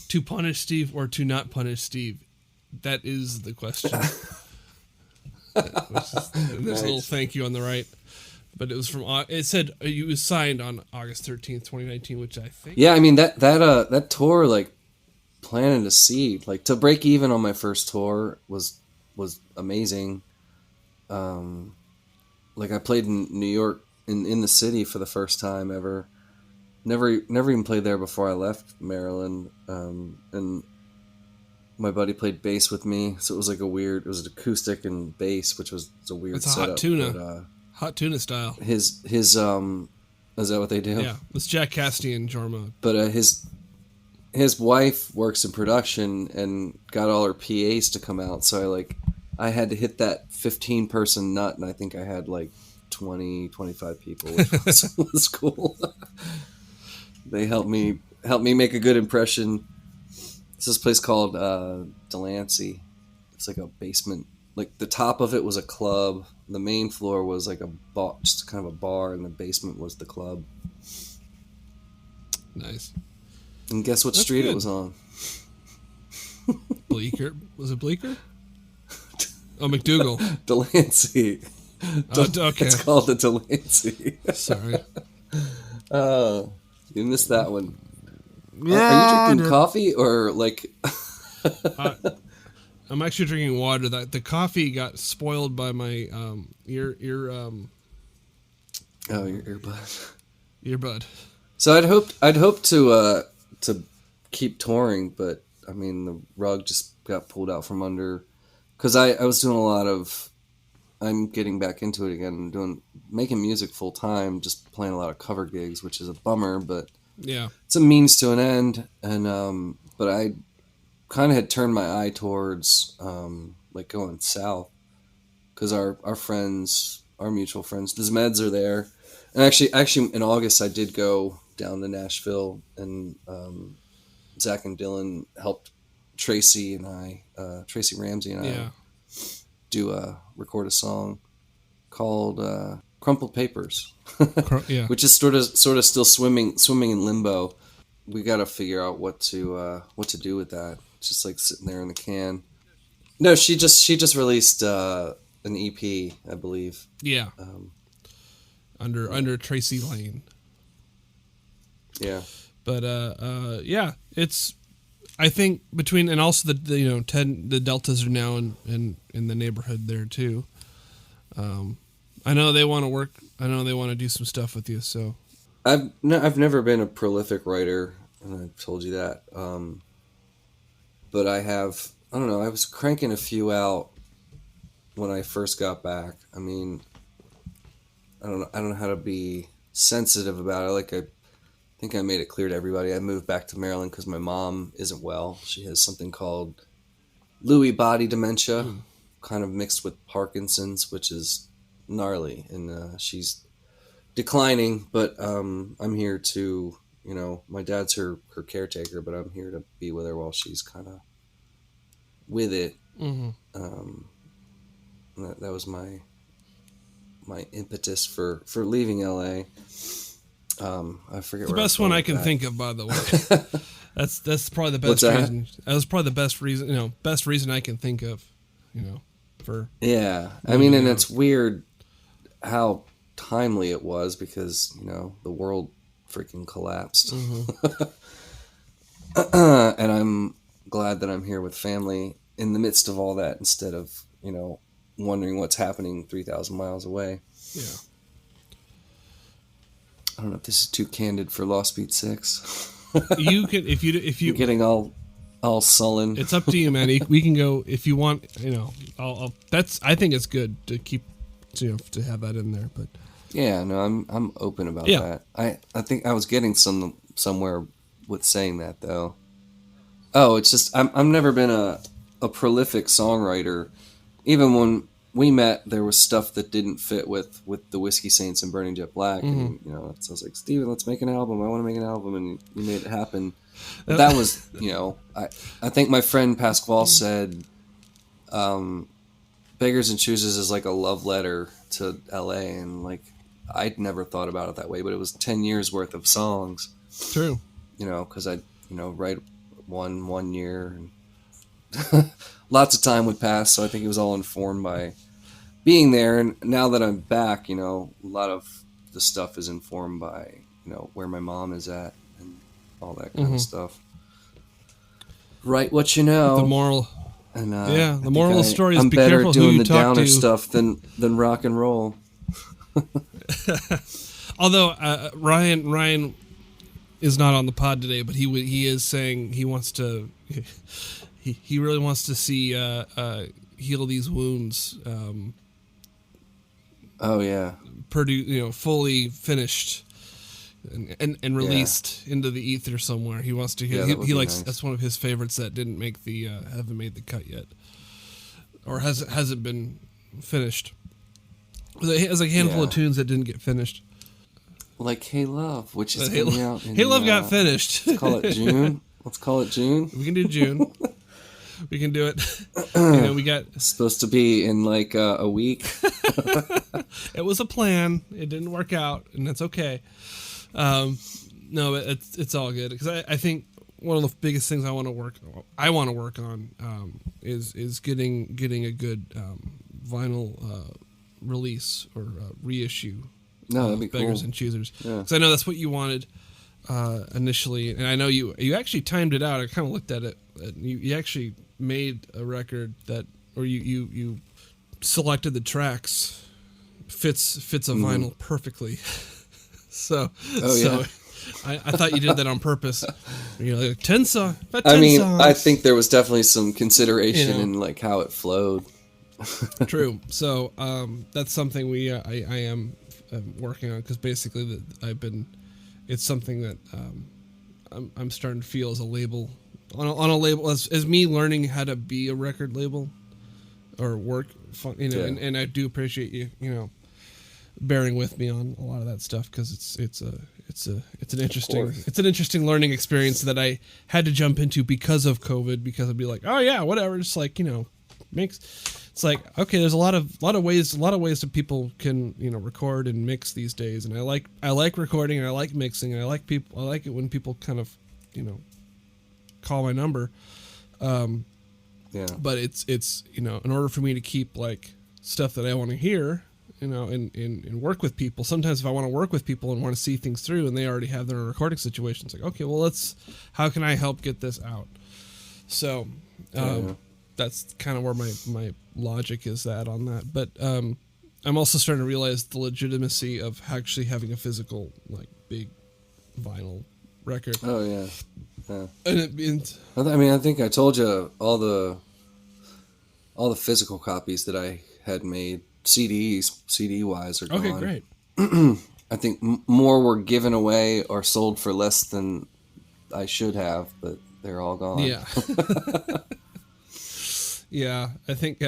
To punish Steve or to not punish Steve? That is the question. There's a little thank you on the right, but it was from. It said it was signed on August 13th, 2019, which I think. Yeah, I mean that tour like planted a seed. Like to break even on my first tour was amazing. Like I played in New York in the city for the first time ever. Never even played there before I left Maryland. And my buddy played bass with me, so it was like it was an acoustic and bass, which was a weird It's a setup. hot tuna. But, hot tuna style. His is that what they do? Yeah, it's Jack Cassidy and Jorma. But his wife works in production and got all her PAs to come out, so I had to hit that 15-person nut, and I think I had like 25 people, which was cool. They helped me make a good impression. It's this place called Delancey. It's like a basement. Like the top of it was a club. The main floor was like a bar, just kind of a bar, and the basement was the club. Nice. And guess what street it was on? Bleecker. Was it Bleecker? Oh, McDougal. Delancey. Okay. It's called the Delancey. Sorry. Oh, you missed that one. Yeah. Are you drinking coffee or like? I'm actually drinking water. That the coffee got spoiled by my your earbud. Earbud. So I'd hoped to keep touring, but I mean the rug just got pulled out from under, because I was doing a lot of. I'm getting back into it again, making music full time, just playing a lot of cover gigs, which is a bummer, but yeah, it's a means to an end. And but I kind of had turned my eye towards like going south, because our friends, our mutual friends, the Zmeds are there. And actually in August I did go down to Nashville, and Zach and Dylan helped Tracy Ramsey and I record a song called Crumpled Papers, which is sort of still swimming in limbo. We got to figure out what to do with that. It's just like sitting there in the can. No, she just released an EP, I believe. Yeah. Under Tracy Lane. Yeah. But yeah, it's, I think between, and also the Deltas are now in the neighborhood there too. I know they want to work. I know they want to do some stuff with you. So I've never been a prolific writer, and I've told you that. But I don't know. I was cranking a few out when I first got back. I mean, I don't know how to be sensitive about it. Like I think I made it clear to everybody. I moved back to Maryland because my mom isn't well. She has something called Lewy body dementia, kind of mixed with Parkinson's, which is gnarly, and she's declining. But I'm here to, my dad's her caretaker, but I'm here to be with her while she's kind of with it. Mm-hmm. That was my impetus for leaving LA. I forget the best one I can think of, by the way. That's probably the best reason. That was probably the best reason. Best reason I can think of. For I mean, and it's weird how timely it was, because the world freaking collapsed. Mm-hmm. And I'm glad that I'm here with family in the midst of all that, instead of wondering what's happening 3,000 miles away. Yeah. I don't know if this is too candid for Lost Beat 6. You can, if you getting all sullen. It's up to you, man. We can go if you want. I think it's good to keep to have that in there. But yeah, no, I'm open about that. I think I was getting somewhere with saying that, though. Oh, it's just I've never been a prolific songwriter. Even when we met, there was stuff that didn't fit with the Whiskey Saints and Burning Jet Black. Mm-hmm. And, so I was like, Steven, let's make an album. I want to make an album. And you made it happen. But that was, I think my friend Pasquale said, Beggars and Choosers is like a love letter to LA. And like, I'd never thought about it that way, but it was 10 years worth of songs. True. Cause I, write one year, and lots of time would pass. So I think it was all informed by being there. And now that I'm back, a lot of the stuff is informed by, where my mom is at and all that kind of stuff. Write what you know. The moral. And the moral of the story is I'm be better careful doing who you the talk downer to. stuff than rock and roll. Although Ryan is not on the pod today, but he is saying he wants to. He really wants to see heal these wounds. Oh yeah, fully finished and released into the ether somewhere. He wants to. He likes. Nice. That's one of his favorites that didn't make the haven't made the cut yet, or hasn't been finished. It was like a handful of tunes that didn't get finished. Like Hey Love, which is coming out in... Hey Love got finished. Let's call it June. We can do June. We can do it. You know, we got... It's supposed to be in like a week. It was a plan. It didn't work out, and that's okay. No, it's all good, because I think one of the biggest things I want to work on is getting a good vinyl release or reissue. No, that'd be Beggars cool. and Choosers. Yeah. Because I know that's what you wanted initially, and I know you actually timed it out. I kind of looked at it. You actually made a record that, or you selected the tracks fits a vinyl perfectly. So I thought you did that on purpose. You know, like 10 songs. I think there was definitely some consideration in like how it flowed. True. So that's something I am working on, because basically it's something that I'm starting to feel as a label on a label as me learning how to be a record label or work, you know, and I do appreciate you know, bearing with me on a lot of that stuff, because it's an interesting learning experience that I had to jump into because of COVID, because I'd be like, oh yeah, whatever, just like, you know, it's like, okay, there's a lot of ways that people can, you know, record and mix these days, and I like recording, and I like mixing, and I like it when people kind of, you know, call my number. But it's you know, in order for me to keep like stuff that I want to hear, you know, and work with people. Sometimes if I want to work with people and want to see things through, and they already have their recording situations, like, okay, well, how can I help get this out? So that's kind of where my logic is on that. But I'm also starting to realize the legitimacy of actually having a physical, like, big vinyl record. Oh yeah. And it means, I mean, I think I told you all the physical copies that I had made, CD wise, are gone. okay, great. I think more were given away or sold for less than I should have, but they're all gone. Yeah. Yeah, I think,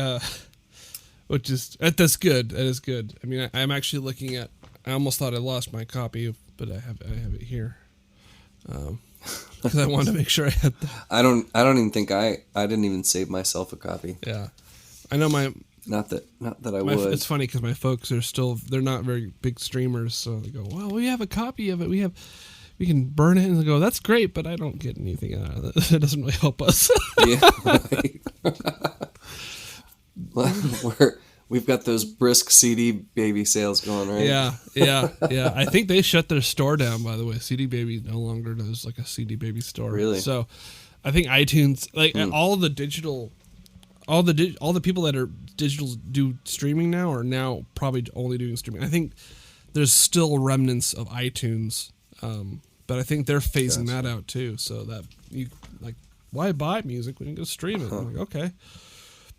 which is, that's good. That is good. I mean, I'm actually looking at, I almost thought I lost my copy, but I have it here. Because I wanted to make sure I had that. I don't even think I didn't even save myself a copy. Yeah. I know not that I would. It's funny because my folks they're not very big streamers, so they go, well, we have a copy of it. We can burn it, and they go, that's great, but I don't get anything out of it. It doesn't really help us. Yeah, right. We've got those brisk CD Baby sales going, right? Yeah. I think they shut their store down, by the way. CD Baby no longer does like a CD Baby store. Really? So I think iTunes, like all the digital, all the people that are digital do streaming now are now probably only doing streaming. I think there's still remnants of iTunes, but I think they're phasing that out too. So that you like, why buy music when you can go stream it? I'm like, okay.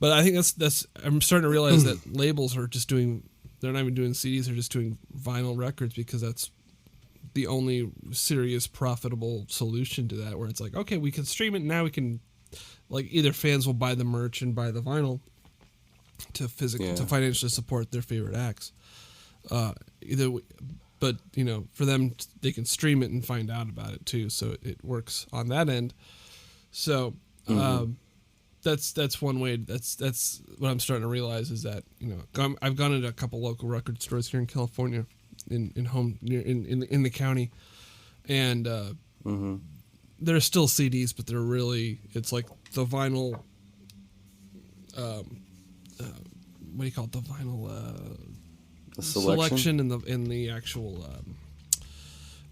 But I think that's I'm starting to realize that labels are just they're not even doing CDs, they're just doing vinyl records, because that's the only serious profitable solution to that, where it's like, okay, we can stream it, and now we can, like, either fans will buy the merch and buy the vinyl to financially support their favorite acts. But you know, for them, they can stream it and find out about it too, so it works on that end. So that's one way. That's what I'm starting to realize, is that, you know, I've gone into a couple local record stores here in California, in the county, and there's still CDs, but they're really, it's like the vinyl. What do you call it? The vinyl the selection in the actual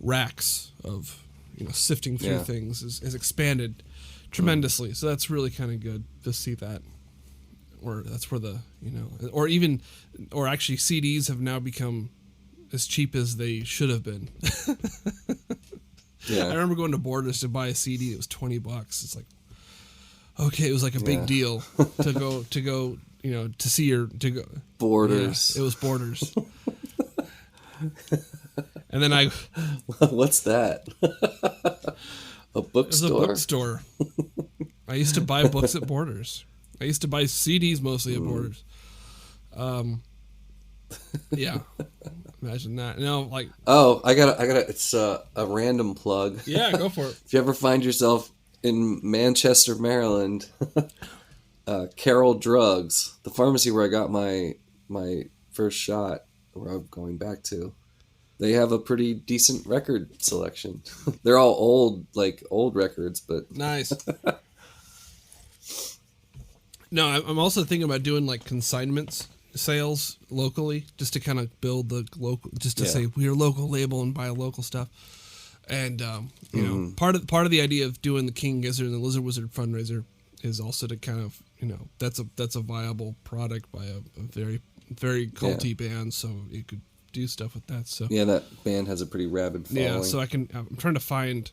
racks of, you know, sifting through things is expanded tremendously. So that's really kind of good to see that. Or that's where the, you know, or actually CDs have now become as cheap as they should have been. Yeah. I remember going to Borders to buy a CD. It was $20. It's like, okay, it was like a big deal to go, you know, to see Borders. Yeah, it was Borders. And then what's that? A bookstore? It was a bookstore. I used to buy books at Borders. I used to buy CDs mostly at Borders. Yeah. Imagine that. No, like. Oh, I got it's a random plug. Yeah, go for it. If you ever find yourself in Manchester, Maryland, Carroll Drugs, the pharmacy where I got my first shot, where I'm going back to, they have a pretty decent record selection. They're all old records, but Nice. No, I'm also thinking about doing like consignments sales locally, just to kind of build the local, just to say we're a local label and buy local stuff. And you know, part of the idea of doing the King Gizzard and the Lizard Wizard fundraiser is also to kind of, you know, that's a viable product by a very culty band, so you could do stuff with that. So yeah, that band has a pretty rabid following. Yeah, so I'm trying to find.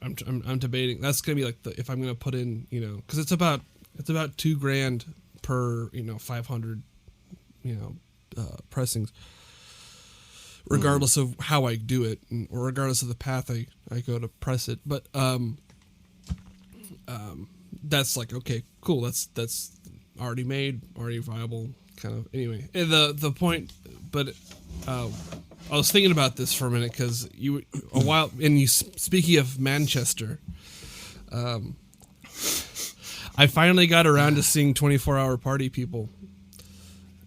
I'm debating. That's gonna be like if I'm gonna put in, you know, because it's about $2,000 per, you know, 500, you know, pressings, regardless of how I do it, or regardless of the path I go to press it. But that's like, okay, cool. That's already made, already viable, kind of. Anyway, and the point, but I was thinking about this for a minute because speaking of Manchester, I finally got around to seeing 24-Hour Party People.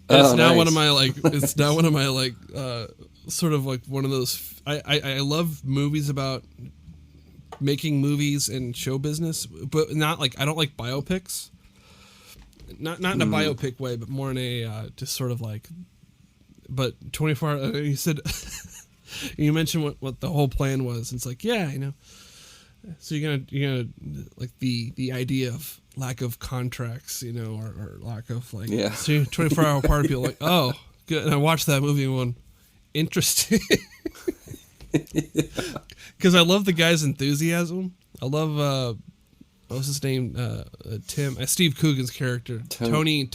It's now one of my sort of like one of those. I love movies about making movies and show business, but not like, I don't like biopics. Not in a biopic way, but more in a just sort of like. But 24 hours. You said you mentioned what the whole plan was. It's like, yeah, you know. So you're gonna like the idea of lack of contracts, you know, or lack of like. Yeah. So 24-Hour Party People like, oh, good. And I watched that movie and went, interesting. Because I love the guy's enthusiasm. I love what was his name? Steve Coogan's character. Tony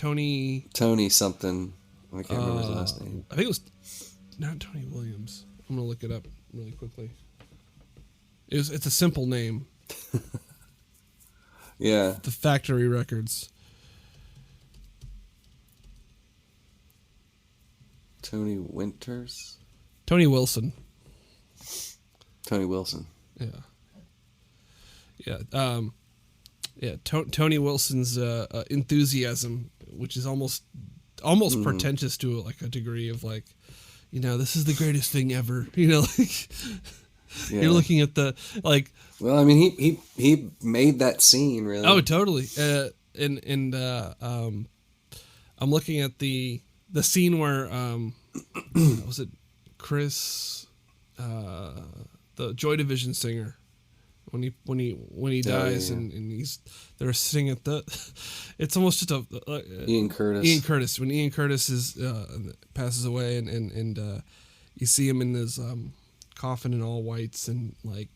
something. I can't remember his last name. I think it was not Tony Williams. I'm gonna look it up really quickly. It's a simple name. Yeah. The Factory Records. Tony Winters? Tony Wilson. Tony Wilson. Yeah. Tony Wilson's enthusiasm, which is almost pretentious to like a degree of like, you know, this is the greatest thing ever. You know, like you're looking at the like. Well, I mean, he made that scene really. Oh, totally. I'm looking at the scene where was it Chris, the Joy Division singer, when he dies and they're sitting at the, it's almost just Ian Curtis. When Ian Curtis passes away and you see him in his coffin in all whites, and like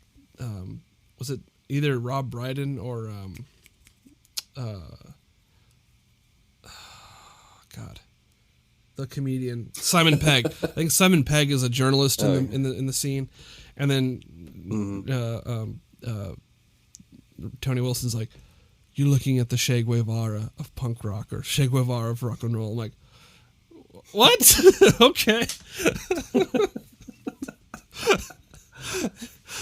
was it either Rob Brydon or the comedian Simon Pegg. I think Simon Pegg is a journalist in the scene, and then Tony Wilson's like, "You're looking at the Che Guevara of punk rock, or Che Guevara of rock and roll." I'm like, "What?" Okay.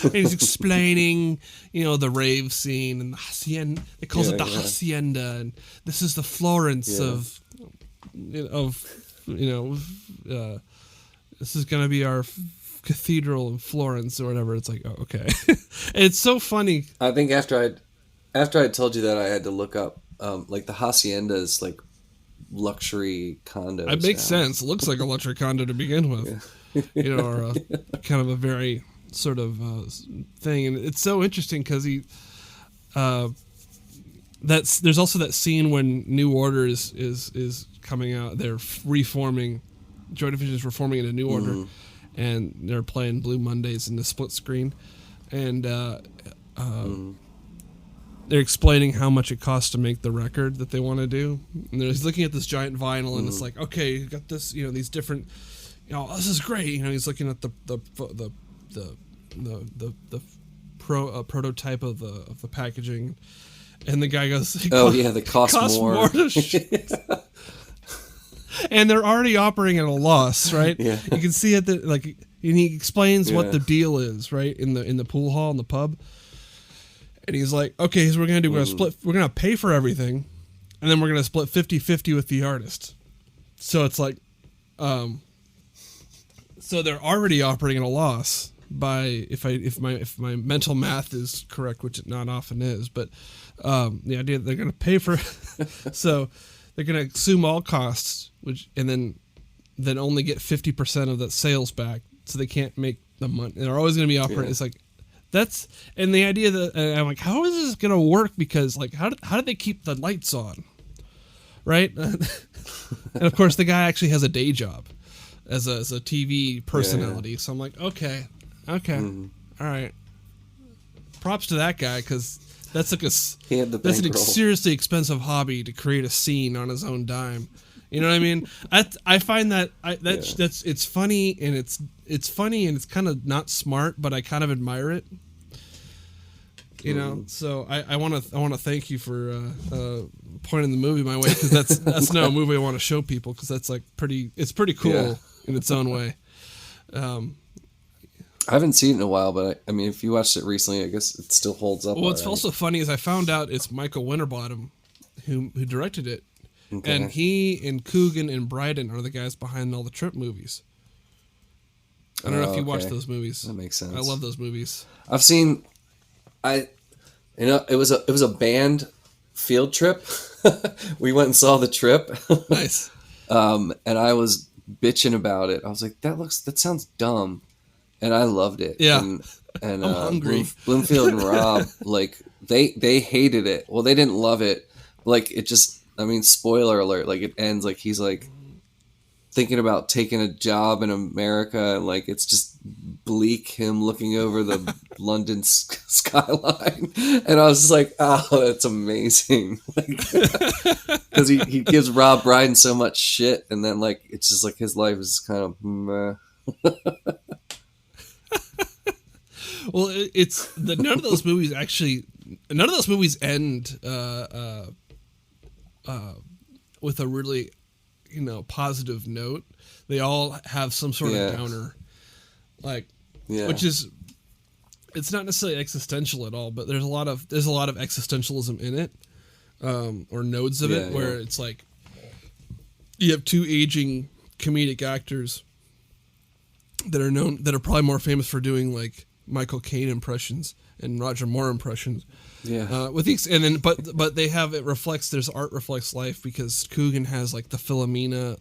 And he's explaining, you know, the rave scene and the hacienda. It calls it the hacienda, and this is the Florence of this is going to be our cathedral in Florence or whatever. It's like, oh, okay. It's so funny. I think after I told you that, I had to look up like the hacienda is like luxury condos. It makes sense. It looks like a luxury condo to begin with, you know, or kind of a very sort of thing. And it's so interesting because there's also that scene when New Order is coming out. They're reforming. Joy Division is reforming into New Order, and they're playing Blue Mondays in the split screen, and they're explaining how much it costs to make the record that they want to do. And he's looking at this giant vinyl, and it's like, okay, you got this, you know, these different, you know, this is great. You know, he's looking at the prototype of the packaging, and the guy goes, "Oh yeah, they cost more." And they're already operating at a loss, right? Yeah. You can see it that like, and he explains what the deal is, right, in the pool hall in the pub. And he's like, okay, here's what we're gonna do. We're gonna pay for everything, and then we're gonna split 50-50 with the artist. So it's like, so they're already operating at a loss by if my mental math is correct, which it not often is, but the idea that they're gonna pay for, so they're gonna assume all costs, and then only get 50% of the sales back, so they can't make the money. They're always gonna be operating. Yeah. It's like. And the idea that I'm like, how is this gonna work? Because like, how did they keep the lights on, right? And of course, the guy actually has a day job as a TV personality. Yeah. So I'm like, okay, all right. Props to that guy, because that's like that's an seriously expensive hobby to create a scene on his own dime. You know what I mean? I find that it's funny, and it's funny, and it's kind of not smart, but I kind of admire it. You know, so I want to thank you for pointing the movie my way, because that's no movie I want to show people, because that's like it's pretty cool in its own way. I haven't seen it in a while, but I mean, if you watched it recently, I guess it still holds up. Well, what's also funny is I found out it's Michael Winterbottom who directed it. Okay. And he and Coogan and Bryden are the guys behind all the Trip movies. I don't know if you watched those movies. That makes sense. I love those movies. I've seen. It was a band field trip. We went and saw the Trip. Nice. And I was bitching about it. I was like, that sounds dumb, and I loved it. Yeah. And I'm hungry. Bloomfield and Rob, like they hated it. Well, they didn't love it. Like it just. I mean, spoiler alert, like it ends like he's like thinking about taking a job in America, and like it's just bleak, him looking over the London skyline. And I was just like, oh, that's amazing. Because he gives Rob Brydon so much shit, and then like it's just like his life is kind of meh. Well, none of those movies end with a really, positive note. They all have some sort of downer, which is, it's not necessarily existential at all, but there's a lot of existentialism in it, or nodes of it, where it's like you have two aging comedic actors that are probably more famous for doing like Michael Caine impressions and Roger Moore impressions. Yeah. But they have, it reflects, there's art reflects life, because Coogan has like the Philomena,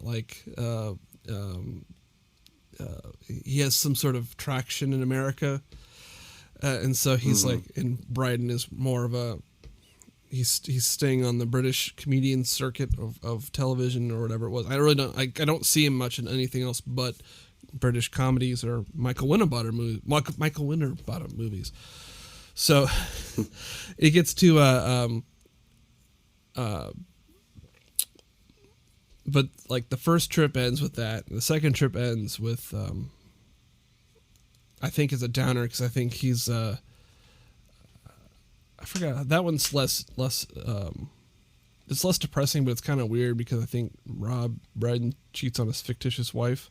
he has some sort of traction in America. And so he's like, and Bryden is more of he's staying on the British comedian circuit of television or whatever it was. I don't see him much in anything else but British comedies or Michael Winterbottom movies. So it gets to but like the first trip ends with that, and the second trip ends with I think is a downer, because I think he's I forgot, that one's less it's less depressing, but it's kind of weird, because I think Rob Brydon cheats on his fictitious wife.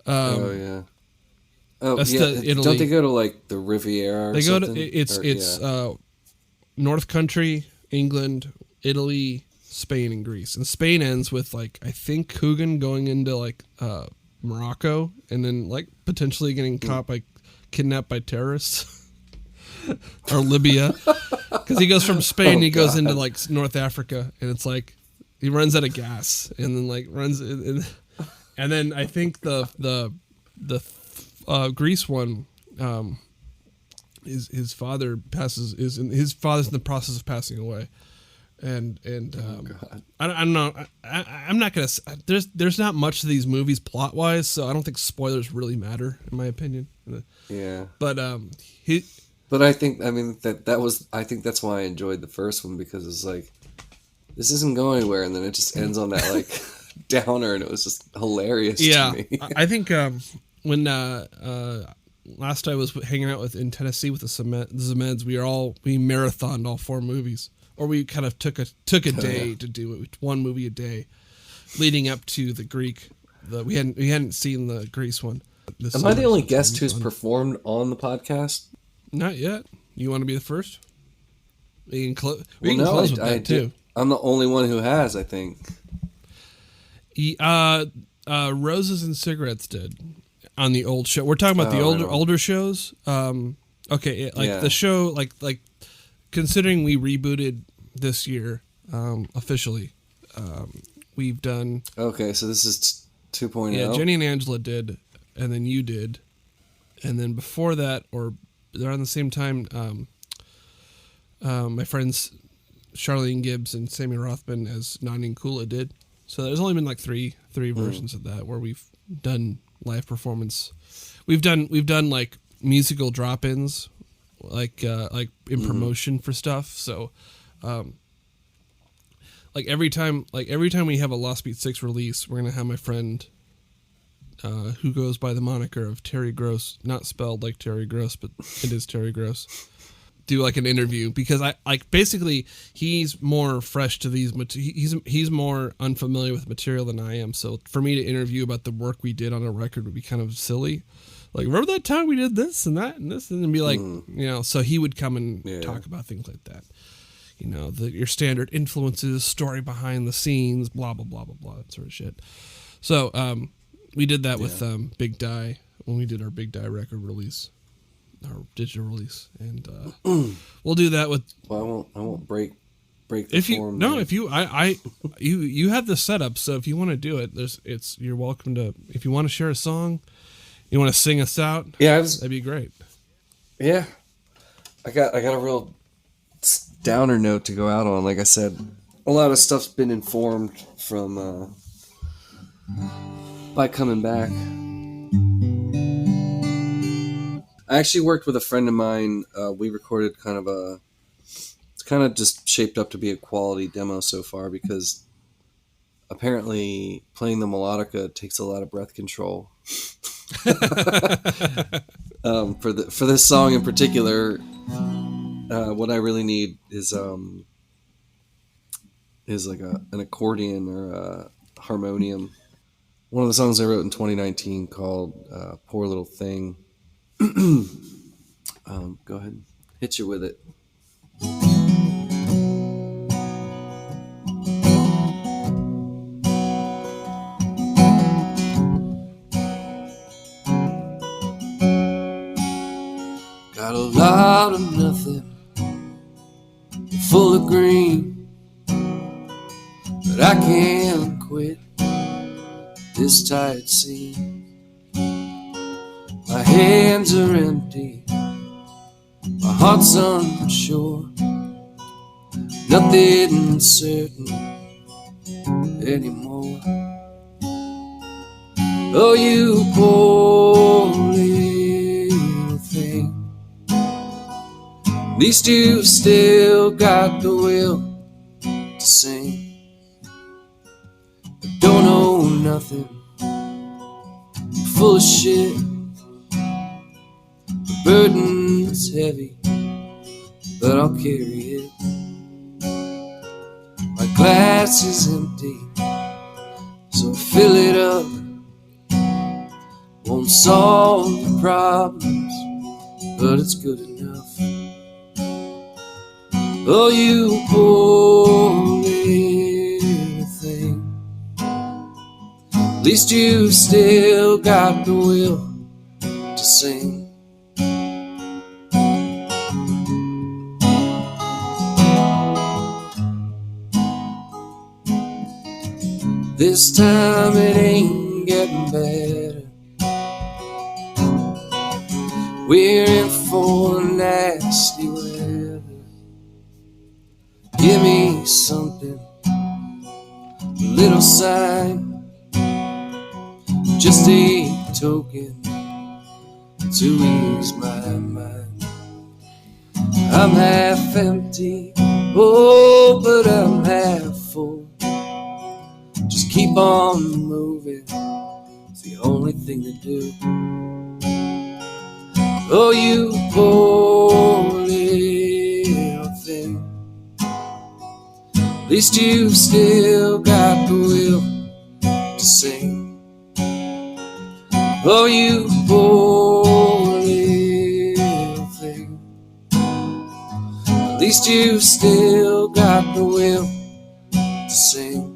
Oh yeah. Oh, that's yeah. Italy. Don't they go to like the Riviera? They go to it's North Country, England, Italy, Spain, and Greece. And Spain ends with like, I think Coogan going into like Morocco, and then like potentially getting kidnapped by terrorists. Or Libya, because he goes from Spain, he goes into like North Africa, and it's like he runs out of gas, and then like and then I think the Greece one, his father his father's in the process of passing away, and I don't know, I'm not gonna, there's not much of these movies plot wise, so I don't think spoilers really matter in my opinion. Yeah, but But I think, I mean, I think that's why I enjoyed the first one, because it's like, this isn't going anywhere, and then it just ends on that like downer, and it was just hilarious to me. I think when last I was hanging out in Tennessee with the Zemeds, we marathoned all 4 movies, or we kind of took a day to do it, one movie a day, leading up to the Greek. We hadn't seen the Greece one. Am I the only guest who's performed on the podcast? Not yet. You want to be the first? We can close with that too. I'm the only one who has, I think. Roses and Cigarettes did on the old show. We're talking about the older shows. The show, like considering we rebooted this year officially, we've done. Okay, so this is 2.0. Yeah, Jenny and Angela did, and then you did, and then before that, or they're on the same time. My friends Charlene Gibbs and Sammy Rothman as Nani and Kula did. So there's only been like three versions of that where we've done live performance. We've done like musical drop-ins, like in promotion for stuff. So, like every time we have a Lost Beat 6 release, we're gonna have my friend, who goes by the moniker of Terry Gross, not spelled like Terry Gross, but it is Terry Gross, do like an interview, because basically he's more fresh to these he's more unfamiliar with material than I am. So for me to interview about the work we did on a record would be kind of silly. Like, remember that time we did this and that and this, and then be like, so he would come and talk about things like that. Your standard influences, story behind the scenes, blah blah blah blah blah, that sort of shit. So we did that with Big Die when we did our Big Die record release. Our digital release, and we'll do that with. Well, I won't break the form. You have the setup, so if you want to do it, you're welcome to. If you want to share a song, you want to sing us out, that'd be great. Yeah, I got a real downer note to go out on. Like I said, a lot of stuff's been informed from by coming back. I actually worked with a friend of mine. We recorded it's kind of just shaped up to be a quality demo so far, because apparently playing the melodica takes a lot of breath control. For this song in particular, what I really need is like an accordion or a harmonium. One of the songs I wrote in 2019 called "Poor Little Thing." Go ahead, hit you with it. Got a lot of nothing, full of green, but I can't quit this tight scene. My hands are empty, my heart's unsure, nothing certain anymore. Oh, you poor little thing, at least you've still got the will to sing. I don't know nothing, full of shit. The burden's heavy, but I'll carry it. My glass is empty, so I fill it up. Won't solve the problems, but it's good enough. Oh, you poor little thing, at least you've still got the will to sing. This time it ain't getting better. We're in for nasty weather. Give me something, a little sign, just a token to ease my mind. I'm half empty, oh, but I'm half full. Just keep on moving, it's the only thing to do. Oh, you poor little thing, at least you've still got the will sing. Oh, you poor little thing, at least you still got the will to sing.